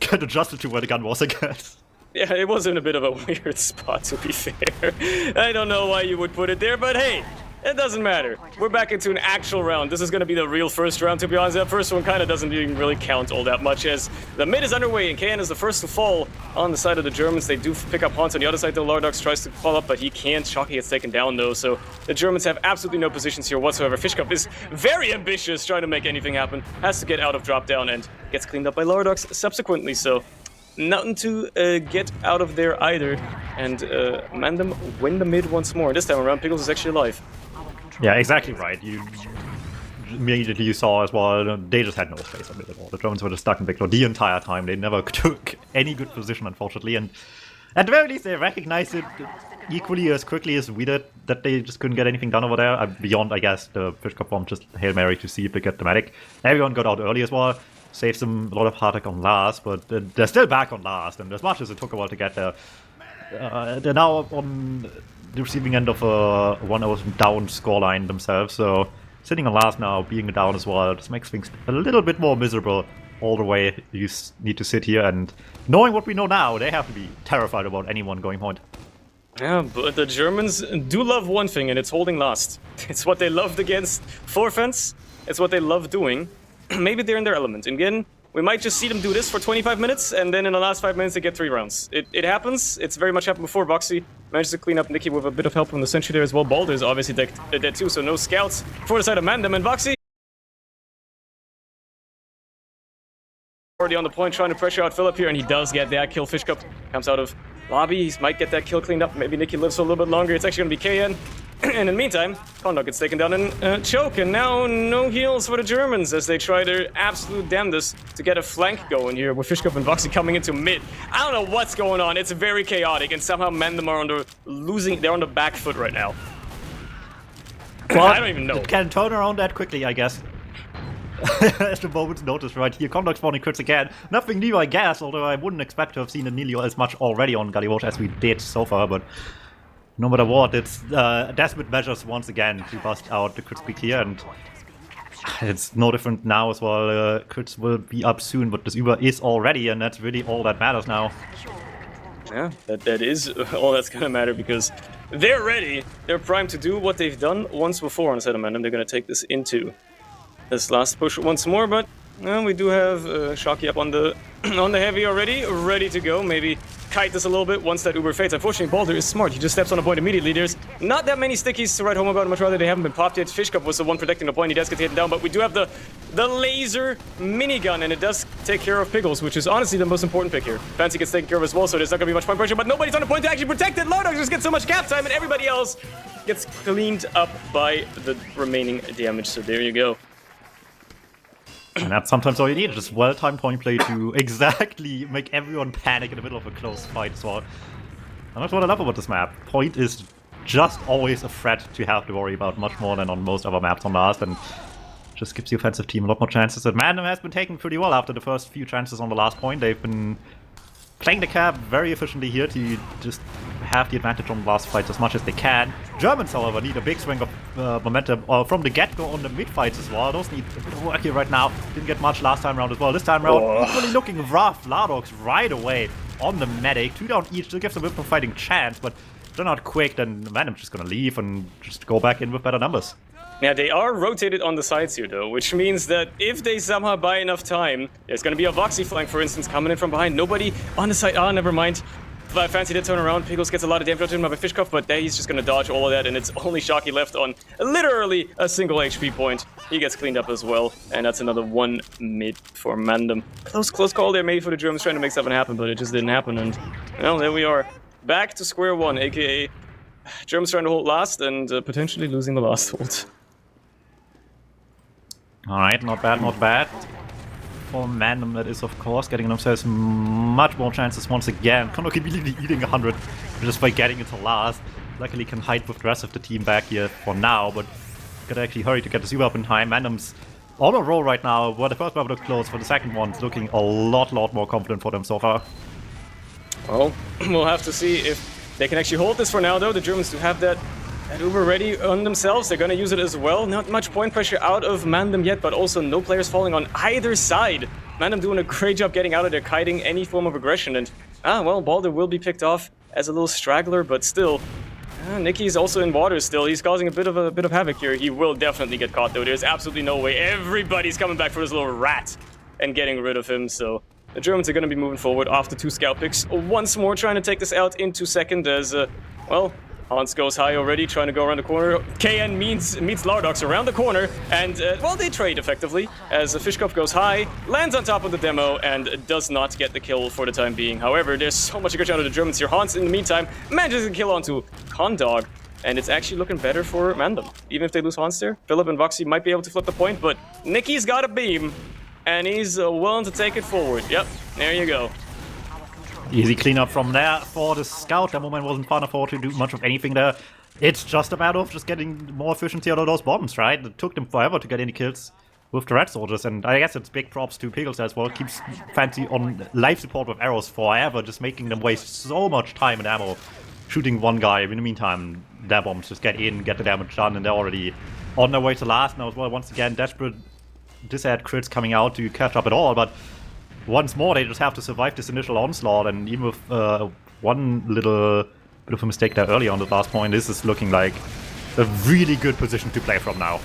get adjusted to where the gun was, I guess. Yeah, it was in a bit of a weird spot, to be fair. I don't know why you would put it there, but hey, it doesn't matter. We're back into an actual round. This is going to be the real first round, to be honest. That first one kind of doesn't even really count all that much, as the mid is underway, and KN is the first to fall on the side of the Germans. They do pick up Hans on the other side, though. Lardox tries to fall up, but he can't. Shocky gets taken down, though, so the Germans have absolutely no positions here whatsoever. Fishkopf is very ambitious, trying to make anything happen. Has to get out of drop down and gets cleaned up by Lardox subsequently, so nothing to get out of there either. And MANDEM win the mid once more. This time around, Pickles is actually alive. Yeah, exactly right. You immediately saw as well, they just had no space on it at all. The Germans were just stuck in Victor the entire time. They never took any good position, unfortunately. And at the very least, they recognized it equally as quickly as we did, that they just couldn't get anything done over there. Beyond, I guess, the Fishkopf bomb, just Hail Mary to see if they get the medic. Everyone got out early as well. Saves them a lot of heartache on last, but they're still back on last. And as much as it took a while to get there, they're now on the receiving end of a 1-0 down scoreline themselves, so sitting on last now, being down as well, just makes things a little bit more miserable all the way. You need to sit here, and knowing what we know now, they have to be terrified about anyone going point. Yeah, but the Germans do love one thing, and it's holding last. It's what they loved against Forfence. It's what they love doing. Maybe they're in their element. And again, we might just see them do this for 25 minutes, and then in the last 5 minutes they get 3 rounds. It happens. It's very much happened before. Voxy managed to clean up Nikki with a bit of help from the sentry there as well. Balder is obviously dead too, so no scouts for the side of MANDEM. And Voxy already on the point, trying to pressure out Philip here, and he does get that kill. Fishcup comes out of lobby. He might get that kill cleaned up. Maybe Nikki lives for a little bit longer. It's actually going to be KN. And in the meantime, Condor gets taken down in choke, and now no heals for the Germans as they try their absolute damnedest to get a flank going here with Fishcup and Voxy coming into mid. I don't know what's going on. It's very chaotic, and somehow MANDEM are they're on the back foot right now. Well, I don't even know. It can turn around that quickly, I guess. As the moment's notice right here, Condor spawning crits again. Nothing new, I guess, although I wouldn't expect to have seen Emilio as much already on Gallivote as we did so far, but no matter what, it's desperate measures once again to bust out the crits quick here, and it's no different now as well. Crits will be up soon, but this Uber is already, and that's really all that matters now. Yeah, that is all that's gonna matter, because they're ready. They're primed to do what they've done once before on MANDEM. They're gonna take this into this last push once more, but we do have Shocky up on the on the heavy already, ready to go. Maybe kite this a little bit once that Uber fades. Unfortunately, Balder is smart. He just steps on the point immediately. There's not that many stickies to write home about. Much rather they haven't been popped yet. Fishcup was the one protecting the point. He does get taken down, but we do have the laser minigun, and it does take care of Pickles, which is honestly the most important pick here. Fancy gets taken care of as well, so there's not going to be much point pressure, but nobody's on the point to actually protect it. Lordox just gets so much cap time, and everybody else gets cleaned up by the remaining damage. So there you go. And that's sometimes all you need, just well-timed point play to exactly make everyone panic in the middle of a close fight as well. And that's what I love about this map. Point is just always a threat to have to worry about, much more than on most other maps on last, and just gives the offensive team a lot more chances. And MANDEM has been taken pretty well after the first few chances on the last point. They've been playing the cap very efficiently here to just have the advantage on the last fights as much as they can. Germans, however, need a big swing of momentum from the get-go on the mid-fights as well. Those need a bit of work here right now. Didn't get much last time around as well. This time around, equally looking rough. Lardox right away on the medic. 2 down each, still gives them a bit of a fighting chance, but if they're not quick, then MANDEM's just gonna leave and just go back in with better numbers. Yeah, they are rotated on the sides here, though, which means that if they somehow buy enough time, there's going to be a Voxy flank, for instance, coming in from behind. Nobody on the side. Oh, never mind. Fancy did turn around. Pickles gets a lot of damage to him by Fishcuff, but he's just going to dodge all of that, and it's only Shocky left on literally a single HP point. He gets cleaned up as well, and that's another 1 mid for MANDEM. Close call there maybe for the Germans trying to make something happen, but it just didn't happen, and, well, there we are. Back to square one, aka Germans trying to hold last and potentially losing the last hold. Alright, not bad, not bad. For MANDEM, that is, of course, getting themselves much more chances once again. Condor immediately eating 100 just by getting into last. Luckily can hide with the rest of the team back here for now, but gotta actually hurry to get the super up in time. MANDEM's on a roll right now, where the first one looked close, for the second one's looking a lot more confident for them so far. Well, we'll have to see if they can actually hold this for now, though. The Germans do have that Uber ready on themselves. They're going to use it as well. Not much point pressure out of MANDEM yet, but also no players falling on either side. MANDEM doing a great job getting out of there, kiting any form of aggression. And, well, Balder will be picked off as a little straggler, but still. Nicky's also in water still. He's causing a bit of havoc here. He will definitely get caught, though. There's absolutely no way. Everybody's coming back for this little rat and getting rid of him, so the Germans are going to be moving forward after 2 scout picks. Once more, trying to take this out into second as, well, Hans goes high already, trying to go around the corner. KN meets Lardox around the corner, and, well, they trade effectively, as Fishcup goes high, lands on top of the demo, and does not get the kill for the time being. However, there's so much aggression out of the Germans here. Hans, in the meantime, manages to kill onto Condog, and it's actually looking better for MANDEM. Even if they lose Hans there, Philip and Voxy might be able to flip the point, but Nicky's got a beam, and he's willing to take it forward. Yep, there you go. Easy cleanup from there for the scout. That moment wasn't fun enough to do much of anything there. It's just a matter of just getting more efficiency out of those bombs, right? It took them forever to get any kills with the red soldiers, and I guess it's big props to Pickles as well. Keeps Fancy on life support with arrows forever, just making them waste so much time and ammo shooting one guy. In the meantime, their bombs just get in, get the damage done, and they're already on their way to last now as well. Once again, desperate disad crits coming out to catch up at all, but once more, they just have to survive this initial onslaught, and even with one little bit of a mistake there early on the last point, this is looking like a really good position to play from now.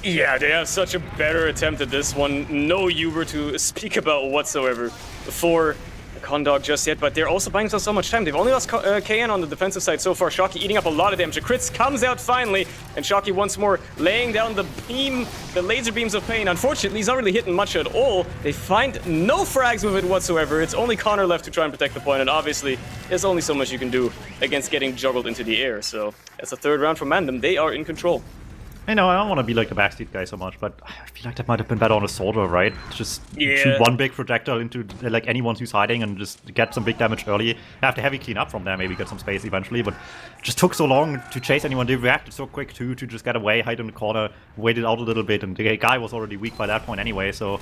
Yeah, they have such a better attempt at this one. No Uber to speak about whatsoever for the Condog just yet, but they're also buying themselves so much time. They've only lost KN on the defensive side so far. Shocky eating up a lot of damage. The crits comes out finally, and Shocky once more laying down the beam, the laser beams of pain. Unfortunately, he's not really hitting much at all. They find no frags with it whatsoever. It's only Connor left to try and protect the point, and obviously, there's only so much you can do against getting juggled into the air. So that's the third round for MANDEM. They are in control. I know, I don't want to be like the backseat guy so much, but I feel like that might have been better on a soldier, right? Just shoot one big projectile into like anyone who's hiding and just get some big damage early. Have to heavy clean up from there, maybe get some space eventually, but it just took so long to chase anyone. They reacted so quick too, to just get away, hide in the corner, waited out a little bit, and the guy was already weak by that point anyway, so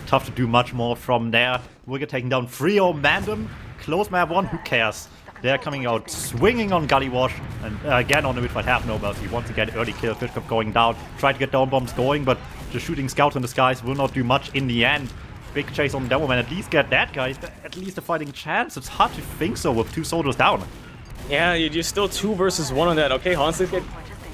tough to do much more from there. We'll get taken down 3-0 MANDEM. Close map 1, who cares? They're coming out swinging on Gully Wash, and again on the midfight have no mercy. Once again, early kill, Fishcup going down. Try to get down bombs going, but just shooting scouts in the skies will not do much in the end. Big chase on Demo Man, at least get that guy, at least a fighting chance. It's hard to think so with 2 soldiers down. Yeah, you're still 2 versus 1 on that. Okay, Hans did get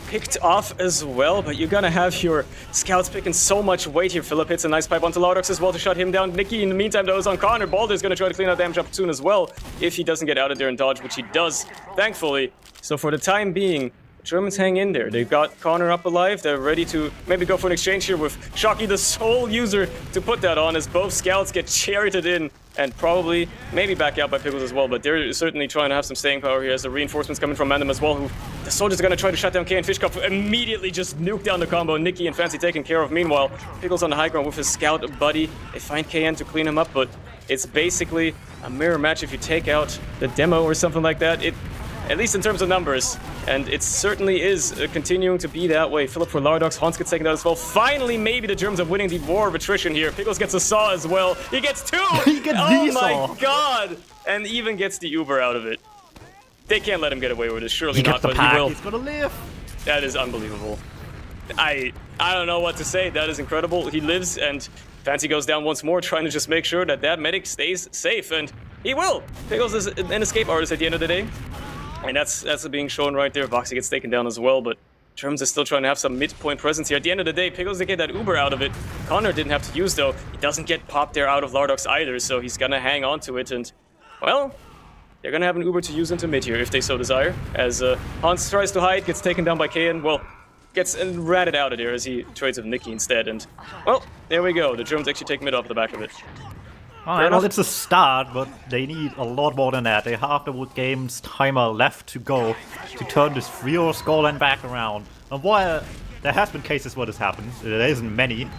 picked off as well, but you're gonna have your scouts picking so much weight here. Philip hits a nice pipe onto Laudox as well to shut him down. Nicky, in the meantime, though, is on Connor. Balder's gonna try to clean out damage up soon as well, if he doesn't get out of there and dodge, which he does, thankfully. So for the time being, Germans hang in there. They've got Connor up alive. They're ready to maybe go for an exchange here with Shocky, the sole user, to put that on as both scouts get charioted in and probably maybe back out by Pickles as well, but they're certainly trying to have some staying power here as the reinforcements coming from MANDEM as well, who the soldiers are going to try to shut down K and Fishcup, immediately just nuke down the combo. Nicky and Fancy taken care of. Meanwhile, Pickles on the high ground with his scout buddy. They find KN to clean him up, but it's basically a mirror match if you take out the demo or something like that. At least in terms of numbers, and it certainly is continuing to be that way. Philip for Lardox, Hans gets taken out as well. Finally, maybe the Germans are winning the war of attrition here. Pickles gets a saw as well. He gets 2! He gets the saw! Oh my god! And even gets the Uber out of it. They can't let him get away with it, surely he not, but he will. He's gonna live! That is unbelievable. I don't know what to say. That is incredible. He lives, and Fancy goes down once more, trying to just make sure that that medic stays safe, and he will! Pickles is an escape artist at the end of the day. And that's being shown right there. Voxy gets taken down as well, but Germans are still trying to have some midpoint presence here. At the end of the day, Pickles did get that Uber out of it. Connor didn't have to use, though. He doesn't get popped there out of Lardox either, so he's gonna hang on to it. And, well, they're gonna have an Uber to use into mid here if they so desire. As Hans tries to hide, gets taken down by Kayan. Well, gets ratted out of there as he trades with Nicky instead. And, well, there we go. The Germans actually take mid off the back of it. Well, it's a start, but they need a lot more than that. They have the Wood Games timer left to go to turn this 3-0 scoreline back around. And while there has been cases where this happened, there isn't many.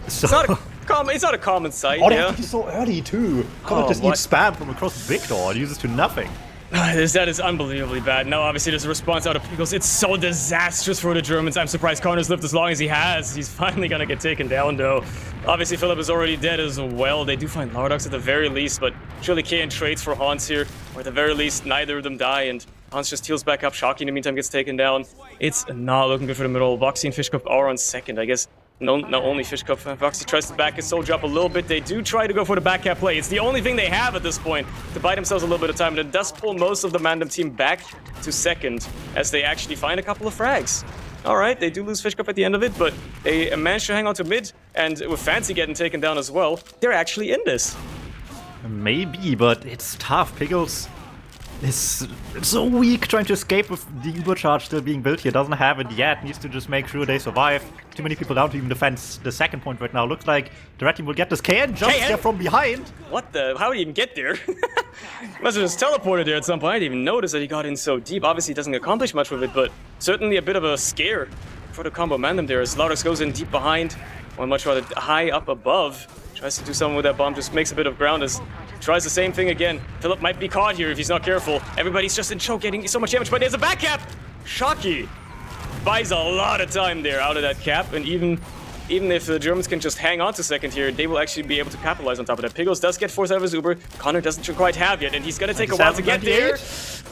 So it's not a common sight. They have to so early too. Connor just eats spam from across Victor and uses to nothing. That is unbelievably bad. Now, obviously, there's a response out of Pickles. It's so disastrous for the Germans. I'm surprised Connor's lived as long as he has. He's finally gonna get taken down, though. Obviously, Philip is already dead as well. They do find Lardox at the very least, but surely Kayan trades for Hans here, or at the very least, neither of them die, and Hans just heals back up. Shocky, in the meantime, gets taken down. It's not looking good for the middle. Voxy and Fishcup are on second, I guess. No, not only Fishcup, Voxy tries to back his soldier up a little bit. They do try to go for the back cap play. It's the only thing they have at this point to buy themselves a little bit of time, and it does pull most of the MANDEM team back to second as they actually find a couple of frags. Alright, they do lose Fishcup at the end of it, but they manage to hang on to mid, and with Fancy getting taken down as well, they're actually in this. Maybe, but it's tough. Pickles is so weak trying to escape with the Uber charge still being built here. Doesn't have it yet. Needs to just make sure they survive. Too many people down to even defend the second point right now. Looks like the red team will get this. KN jumps there from behind. What the? How did he even get there? Must have just teleported there at some point. I didn't even notice that he got in so deep. Obviously, he doesn't accomplish much with it, but certainly a bit of a scare for the combo MANDEM there as Lardox goes in deep behind. One much rather high up above. Tries to do something with that bomb, just makes a bit of ground as tries the same thing again. Philip might be caught here if he's not careful. Everybody's just in choke, getting so much damage, but there's a back cap! Shocky buys a lot of time there out of that cap, and even if the Germans can just hang on to second here, they will actually be able to capitalize on top of that. Pickles does get forced out of his Uber. Connor doesn't quite have yet, and he's gonna take a while to get there.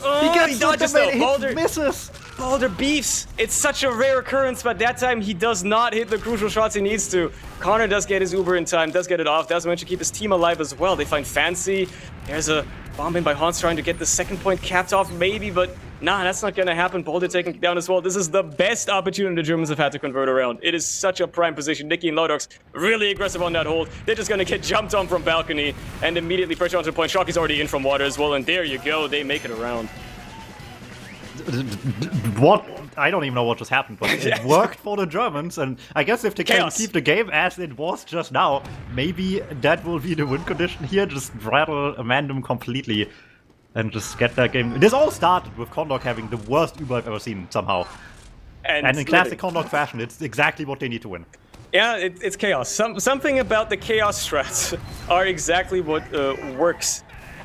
Oh, he dodges though. Balder misses. Balder beefs. It's such a rare occurrence, but that time he does not hit the crucial shots he needs to. Connor does get his Uber in time, does get it off, does manage to keep his team alive as well. They find Fancy. There's a bomb in by Hans trying to get the second point capped off, maybe, but Nah, that's not gonna happen. Boulder taken down as well. This is the best opportunity the Germans have had to convert around. It is such a prime position. Nicky and Lodox really aggressive on that hold. They're just gonna get jumped on from balcony and immediately pressure onto the point. Shockey's already in from water as well, and there you go. They make it around. What? I don't even know what just happened, but it worked for the Germans, and I guess if they can keep the game as it was just now, maybe that will be the win condition here. Just rattle MANDEM completely and just get that game. This all started with Condor having the worst Uber I've ever seen somehow. And in classic Condor fashion, it's exactly what they need to win. Yeah, it's chaos. Something about the chaos strats are exactly what works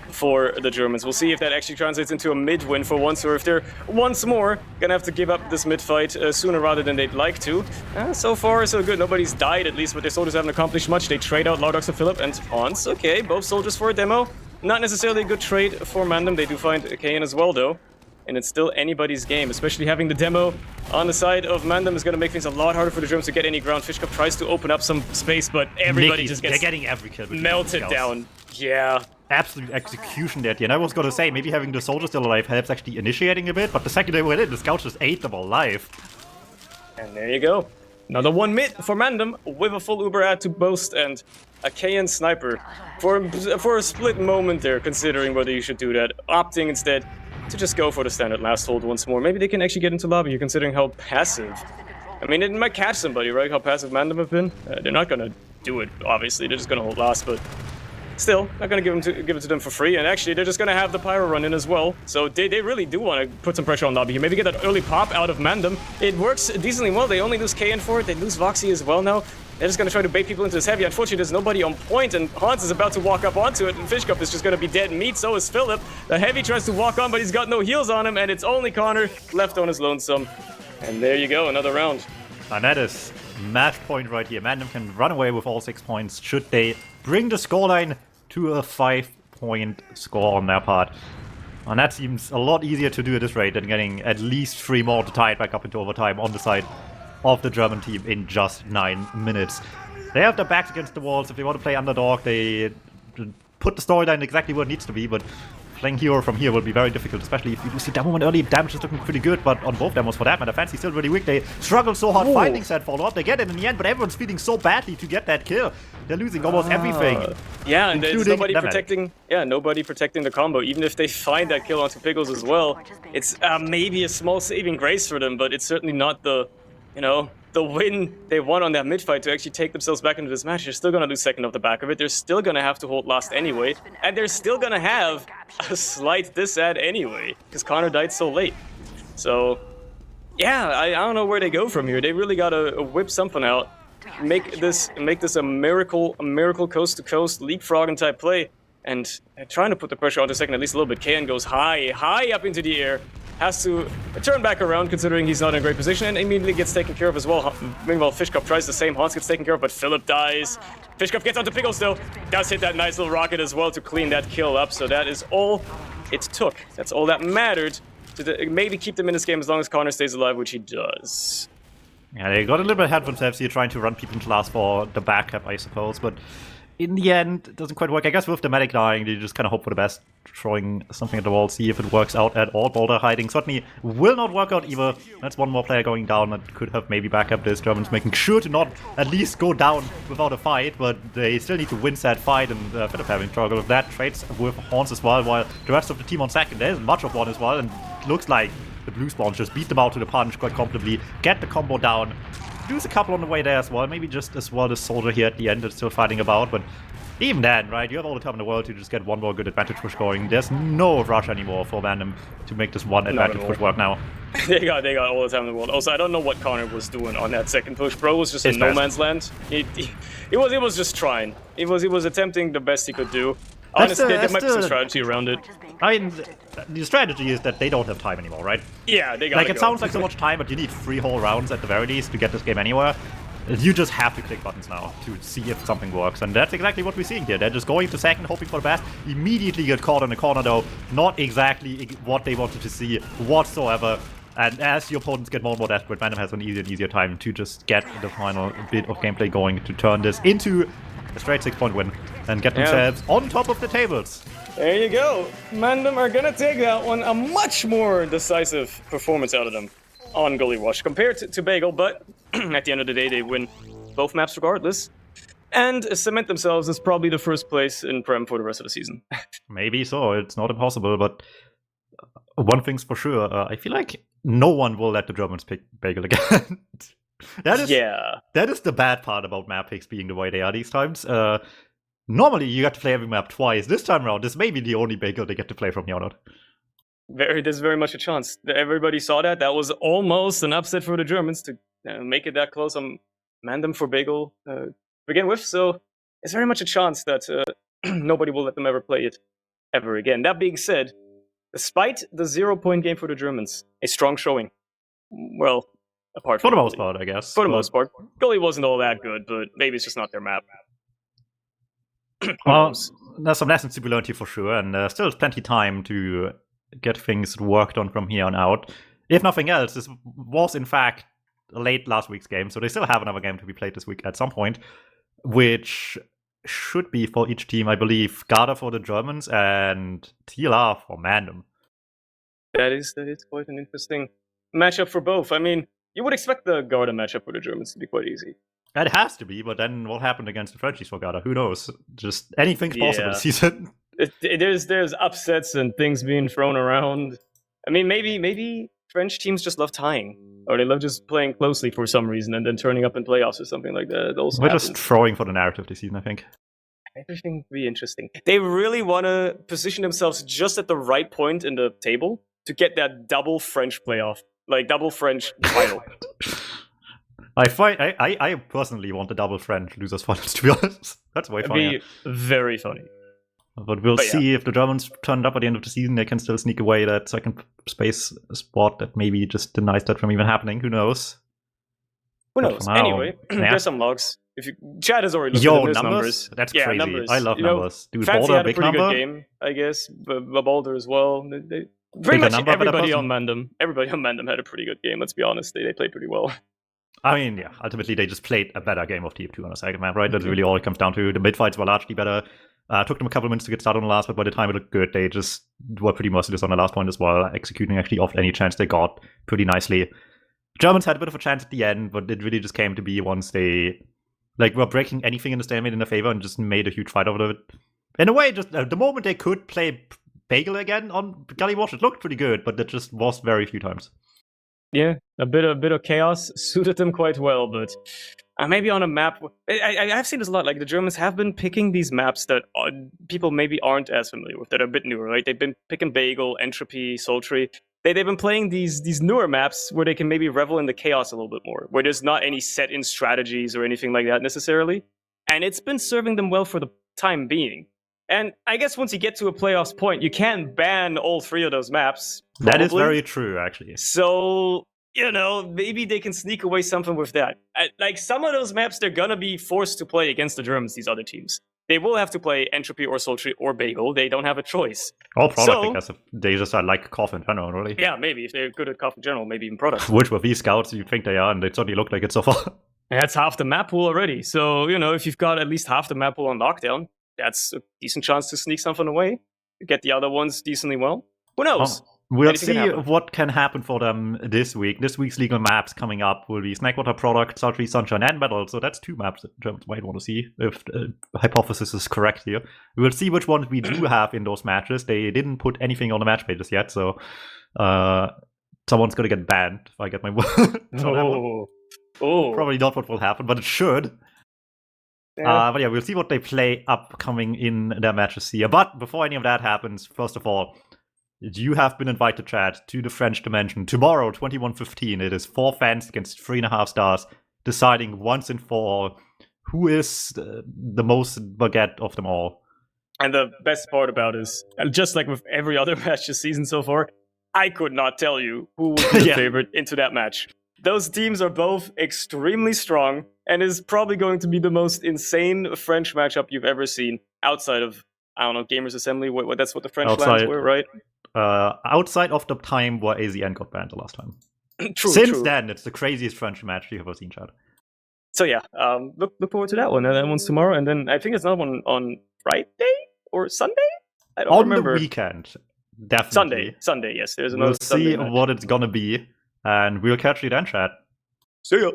for the Germans. We'll see if that actually translates into a mid-win for once, or if they're once more gonna have to give up this mid-fight sooner rather than they'd like to. So far, so good. Nobody's died, at least, but their soldiers haven't accomplished much. They trade out Lardox and Philip and Hans. Okay, both soldiers for a demo. Not necessarily a good trade for MANDEM. They do find Kayan as well, though. And it's still anybody's game, especially having the demo on the side of MANDEM is going to make things a lot harder for the Germans to get any ground. Fishcup tries to open up some space, but everybody just gets getting every kill melted down. Yeah. Absolute execution there at the end. I was going to say, maybe having the soldiers still alive helps actually initiating a bit, but the second they went in, the scouts just ate them alive. And there you go. Another 1 mid for MANDEM with a full Uber ad to boast and a Kayan sniper. For a split moment there, considering whether you should do that, opting instead to just go for the standard last hold once more. Maybe they can actually get into lobby here, considering how passive. I mean, it might catch somebody, right? How passive MANDEM have been. They're not gonna do it, obviously. They're just gonna hold last, but still, not gonna give it to them for free. And actually, they're just gonna have the pyro run in as well. So they really do want to put some pressure on lobby here. Maybe get that early pop out of MANDEM. It works decently well. They only lose Kayan for it. They lose Voxy as well now. They're just going to try to bait people into this heavy. Unfortunately, there's nobody on point, and Hans is about to walk up onto it, and Fishcup is just going to be dead meat. So is Philip. The heavy tries to walk on, but he's got no heals on him, and it's only Connor left on his lonesome. And there you go, another round. And that is match point right here. MANDEM can run away with all 6 points should they bring the scoreline to a 5-point score on their part. And that seems a lot easier to do at this rate than getting at least 3 more to tie it back up into overtime on the side of the German team in just 9 minutes. They have their backs against the walls. If they want to play underdog, they put the storyline exactly where it needs to be, but playing hero from here will be very difficult, especially if you lose the demo one early. Damage is looking pretty good, but on both demos for that matter, Fancy's still really weak. They struggle so hard finding that follow-up. They get it in the end, but everyone's feeling so badly to get that kill. They're losing almost everything. Yeah, and there's nobody protecting. Yeah, nobody protecting the combo. Even if they find that kill onto Pickles as well, it's maybe a small saving grace for them, but it's certainly not the, the win they want on that mid-fight to actually take themselves back into this match. They're still going to lose second off the back of it. They're still going to have to hold last anyway. And they're still going to have a slight disad anyway, because Connor died so late. So, yeah, I don't know where they go from here. They really got to whip something out. Make this a miracle coast-to-coast leapfrogging type play. And trying to put the pressure onto second at least a little bit. Kayan goes high up into the air. Has to turn back around considering he's not in a great position and immediately gets taken care of as well. Meanwhile, Fishcup tries the same. Hans gets taken care of, but Philip dies. Fishcup gets onto Pickles though. Does hit that nice little rocket as well to clean that kill up. So that is all it took. That's all that mattered to maybe keep them in this game as long as Connor stays alive, which he does. Yeah, they got a little bit ahead of themselves here, trying to run people into last for the backup, I suppose, but in the end, it doesn't quite work. I guess with the medic dying, they just kind of hope for the best, throwing something at the wall, see if it works out at all. Boulder hiding certainly will not work out either. That's one more player going down that could have maybe back up this. Germans making sure to not at least go down without a fight, but they still need to win that fight, and Philip having struggle with that. Trades with Horns as well, while the rest of the team on second. There isn't much of one as well, and it looks like the Blue Spawn just beat them out to the punch quite comfortably, get the combo down. Lose a couple on the way there as well. Maybe just as well the soldier here at the end is still fighting about, but even then, right, you have all the time in the world to just get one more good advantage push going. There's no rush anymore for MANDEM to make this one advantage push work now. They got all the time in the world. Also, I don't know what Connor was doing on that second push. Bro was just in no man's land. He was just trying. He was attempting the best he could do. Honestly, there might be some strategy around it. I mean, the strategy is that they don't have time anymore, right? Yeah, they gotta it sounds like so much time, but you need 3 whole rounds at the very least to get this game anywhere. You just have to click buttons now to see if something works, and that's exactly what we're seeing here. They're just going to second, hoping for the best, immediately get caught in the corner though. Not exactly what they wanted to see whatsoever. And as the opponents get more and more desperate, MANDEM has an easier and easier time to just get the final bit of gameplay going to turn this into a straight 6-point win. and get themselves on top of the tables. There you go. MANDEM are gonna take that one. A much more decisive performance out of them on Gully Wash compared to Bagel, but at the end of the day, they win both maps regardless, and cement themselves as probably the first place in Prem for the rest of the season. Maybe so. It's not impossible, but one thing's for sure. I feel like no one will let the Germans pick Bagel again. That is the bad part about map picks being the way they are these times. Normally, you get to play every map twice. This time around, this may be the only Bagel they get to play from here on out. There's very much a chance. Everybody saw that. That was almost an upset for the Germans to make it that close on MANDEM for Bagel to begin with. So it's very much a chance that nobody will let them ever play it ever again. That being said, despite the 0-point game for the Germans, a strong showing. Well, apart from for the most part, I guess. For the most part. Gully wasn't all that good, but maybe it's just not their map. There's some lessons to be learned here for sure, and still plenty of time to get things worked on from here on out. If nothing else, this was in fact late last week's game, so they still have another game to be played this week at some point, which should be for each team, I believe. Garda for the Germans and TLR for MANDEM. That is quite an interesting matchup for both. I mean, you would expect the Garda matchup for the Germans to be quite easy. It has to be, but then what happened against the Frenchies for Garda? Who knows? Just anything's possible this season. There's upsets and things being thrown around. I mean, maybe French teams just love tying, or they love just playing closely for some reason and then turning up in playoffs or something like that. We're just throwing for the narrative this season, I think. Everything would be interesting. They really want to position themselves just at the right point in the table to get that double French playoff, like double French final. I personally want the double French losers finals, to be honest. That's way funny. It'd be very funny. But we'll see if the Germans turn up at the end of the season. They can still sneak away that second space spot that maybe just denies that from even happening. Who knows? Who knows? Now, anyway, there's some logs. Chad has already looked at his numbers. That's crazy. Numbers. I love numbers. Dude, Fancy Boulder, had a big pretty number. good game, I guess. Boulder as well. Pretty much everybody on MANDEM had a pretty good game. Let's be honest. They played pretty well. I mean, yeah, ultimately they just played a better game of TF2 on the second map, right? That's really all it comes down to. The mid-fights were largely better. Took them a couple of minutes to get started on the last, but by the time it looked good, they just were pretty merciless on the last point as well, executing actually off any chance they got pretty nicely. Germans had a bit of a chance at the end, but it really just came to be once they were breaking anything in the stalemate in their favor and just made a huge fight over it. In a way, just the moment they could play Bagel again on Gully Wash, it looked pretty good, but it just was very few times. Yeah, a bit of chaos suited them quite well, but maybe on a map. I've seen this a lot. Like the Germans have been picking these maps that people maybe aren't as familiar with, that are a bit newer, right? They've been picking Bagel, Entropy, Sultry. They've been playing these newer maps where they can maybe revel in the chaos a little bit more, where there's not any set in strategies or anything like that necessarily, and it's been serving them well for the time being. And I guess once you get to a playoffs point, you can ban all three of those maps. Probably. That is very true, actually. So, maybe they can sneak away something with that. Like, some of those maps, they're gonna be forced to play against the Germans, these other teams. They will have to play Entropy or Sultry or Bagel. They don't have a choice. Or Product, I guess. They just are like Cough in general, really. Yeah, maybe. If they're good at Cough in general, maybe even Product. Which with these scouts, you'd think they are, and they certainly look like it so far. That's half the map pool already. So, if you've got at least half the map pool on lockdown, that's a decent chance to sneak something away. Get the other ones decently well. Who knows? We'll see what can happen for them this week. This week's legal maps coming up will be Snackwater, Product, Sultry, Sunshine, and Battle. So that's two maps that Germans might want to see, if the hypothesis is correct here. We will see which ones we do have in those matches. They didn't put anything on the match pages yet, so someone's going to get banned if I get my word. Probably not what will happen, but it should. Yeah. But yeah, we'll see what they play upcoming in their matches here. But before any of that happens, first of all, you have been invited, Chad, to the French Dimension. Tomorrow, 21:15, it is 4 fans against 3.5 stars, deciding once and for all who is the most baguette of them all. And the best part about it is, just like with every other match this season so far, I could not tell you who would be the favorite into that match. Those teams are both extremely strong, and is probably going to be the most insane French matchup you've ever seen outside of, I don't know, Gamers Assembly. That's what the French lands were, right? Outside of the time where AZN got banned the last time. True. Then, it's the craziest French match you've ever seen, Chad. So yeah, look forward to that one. That one's tomorrow, and then I think there's another one on Friday or Sunday? I don't On remember. the weekend, definitely. Sunday, yes. There's another We'll Sunday see match. what it's gonna be, and we'll catch you then, chat. See ya.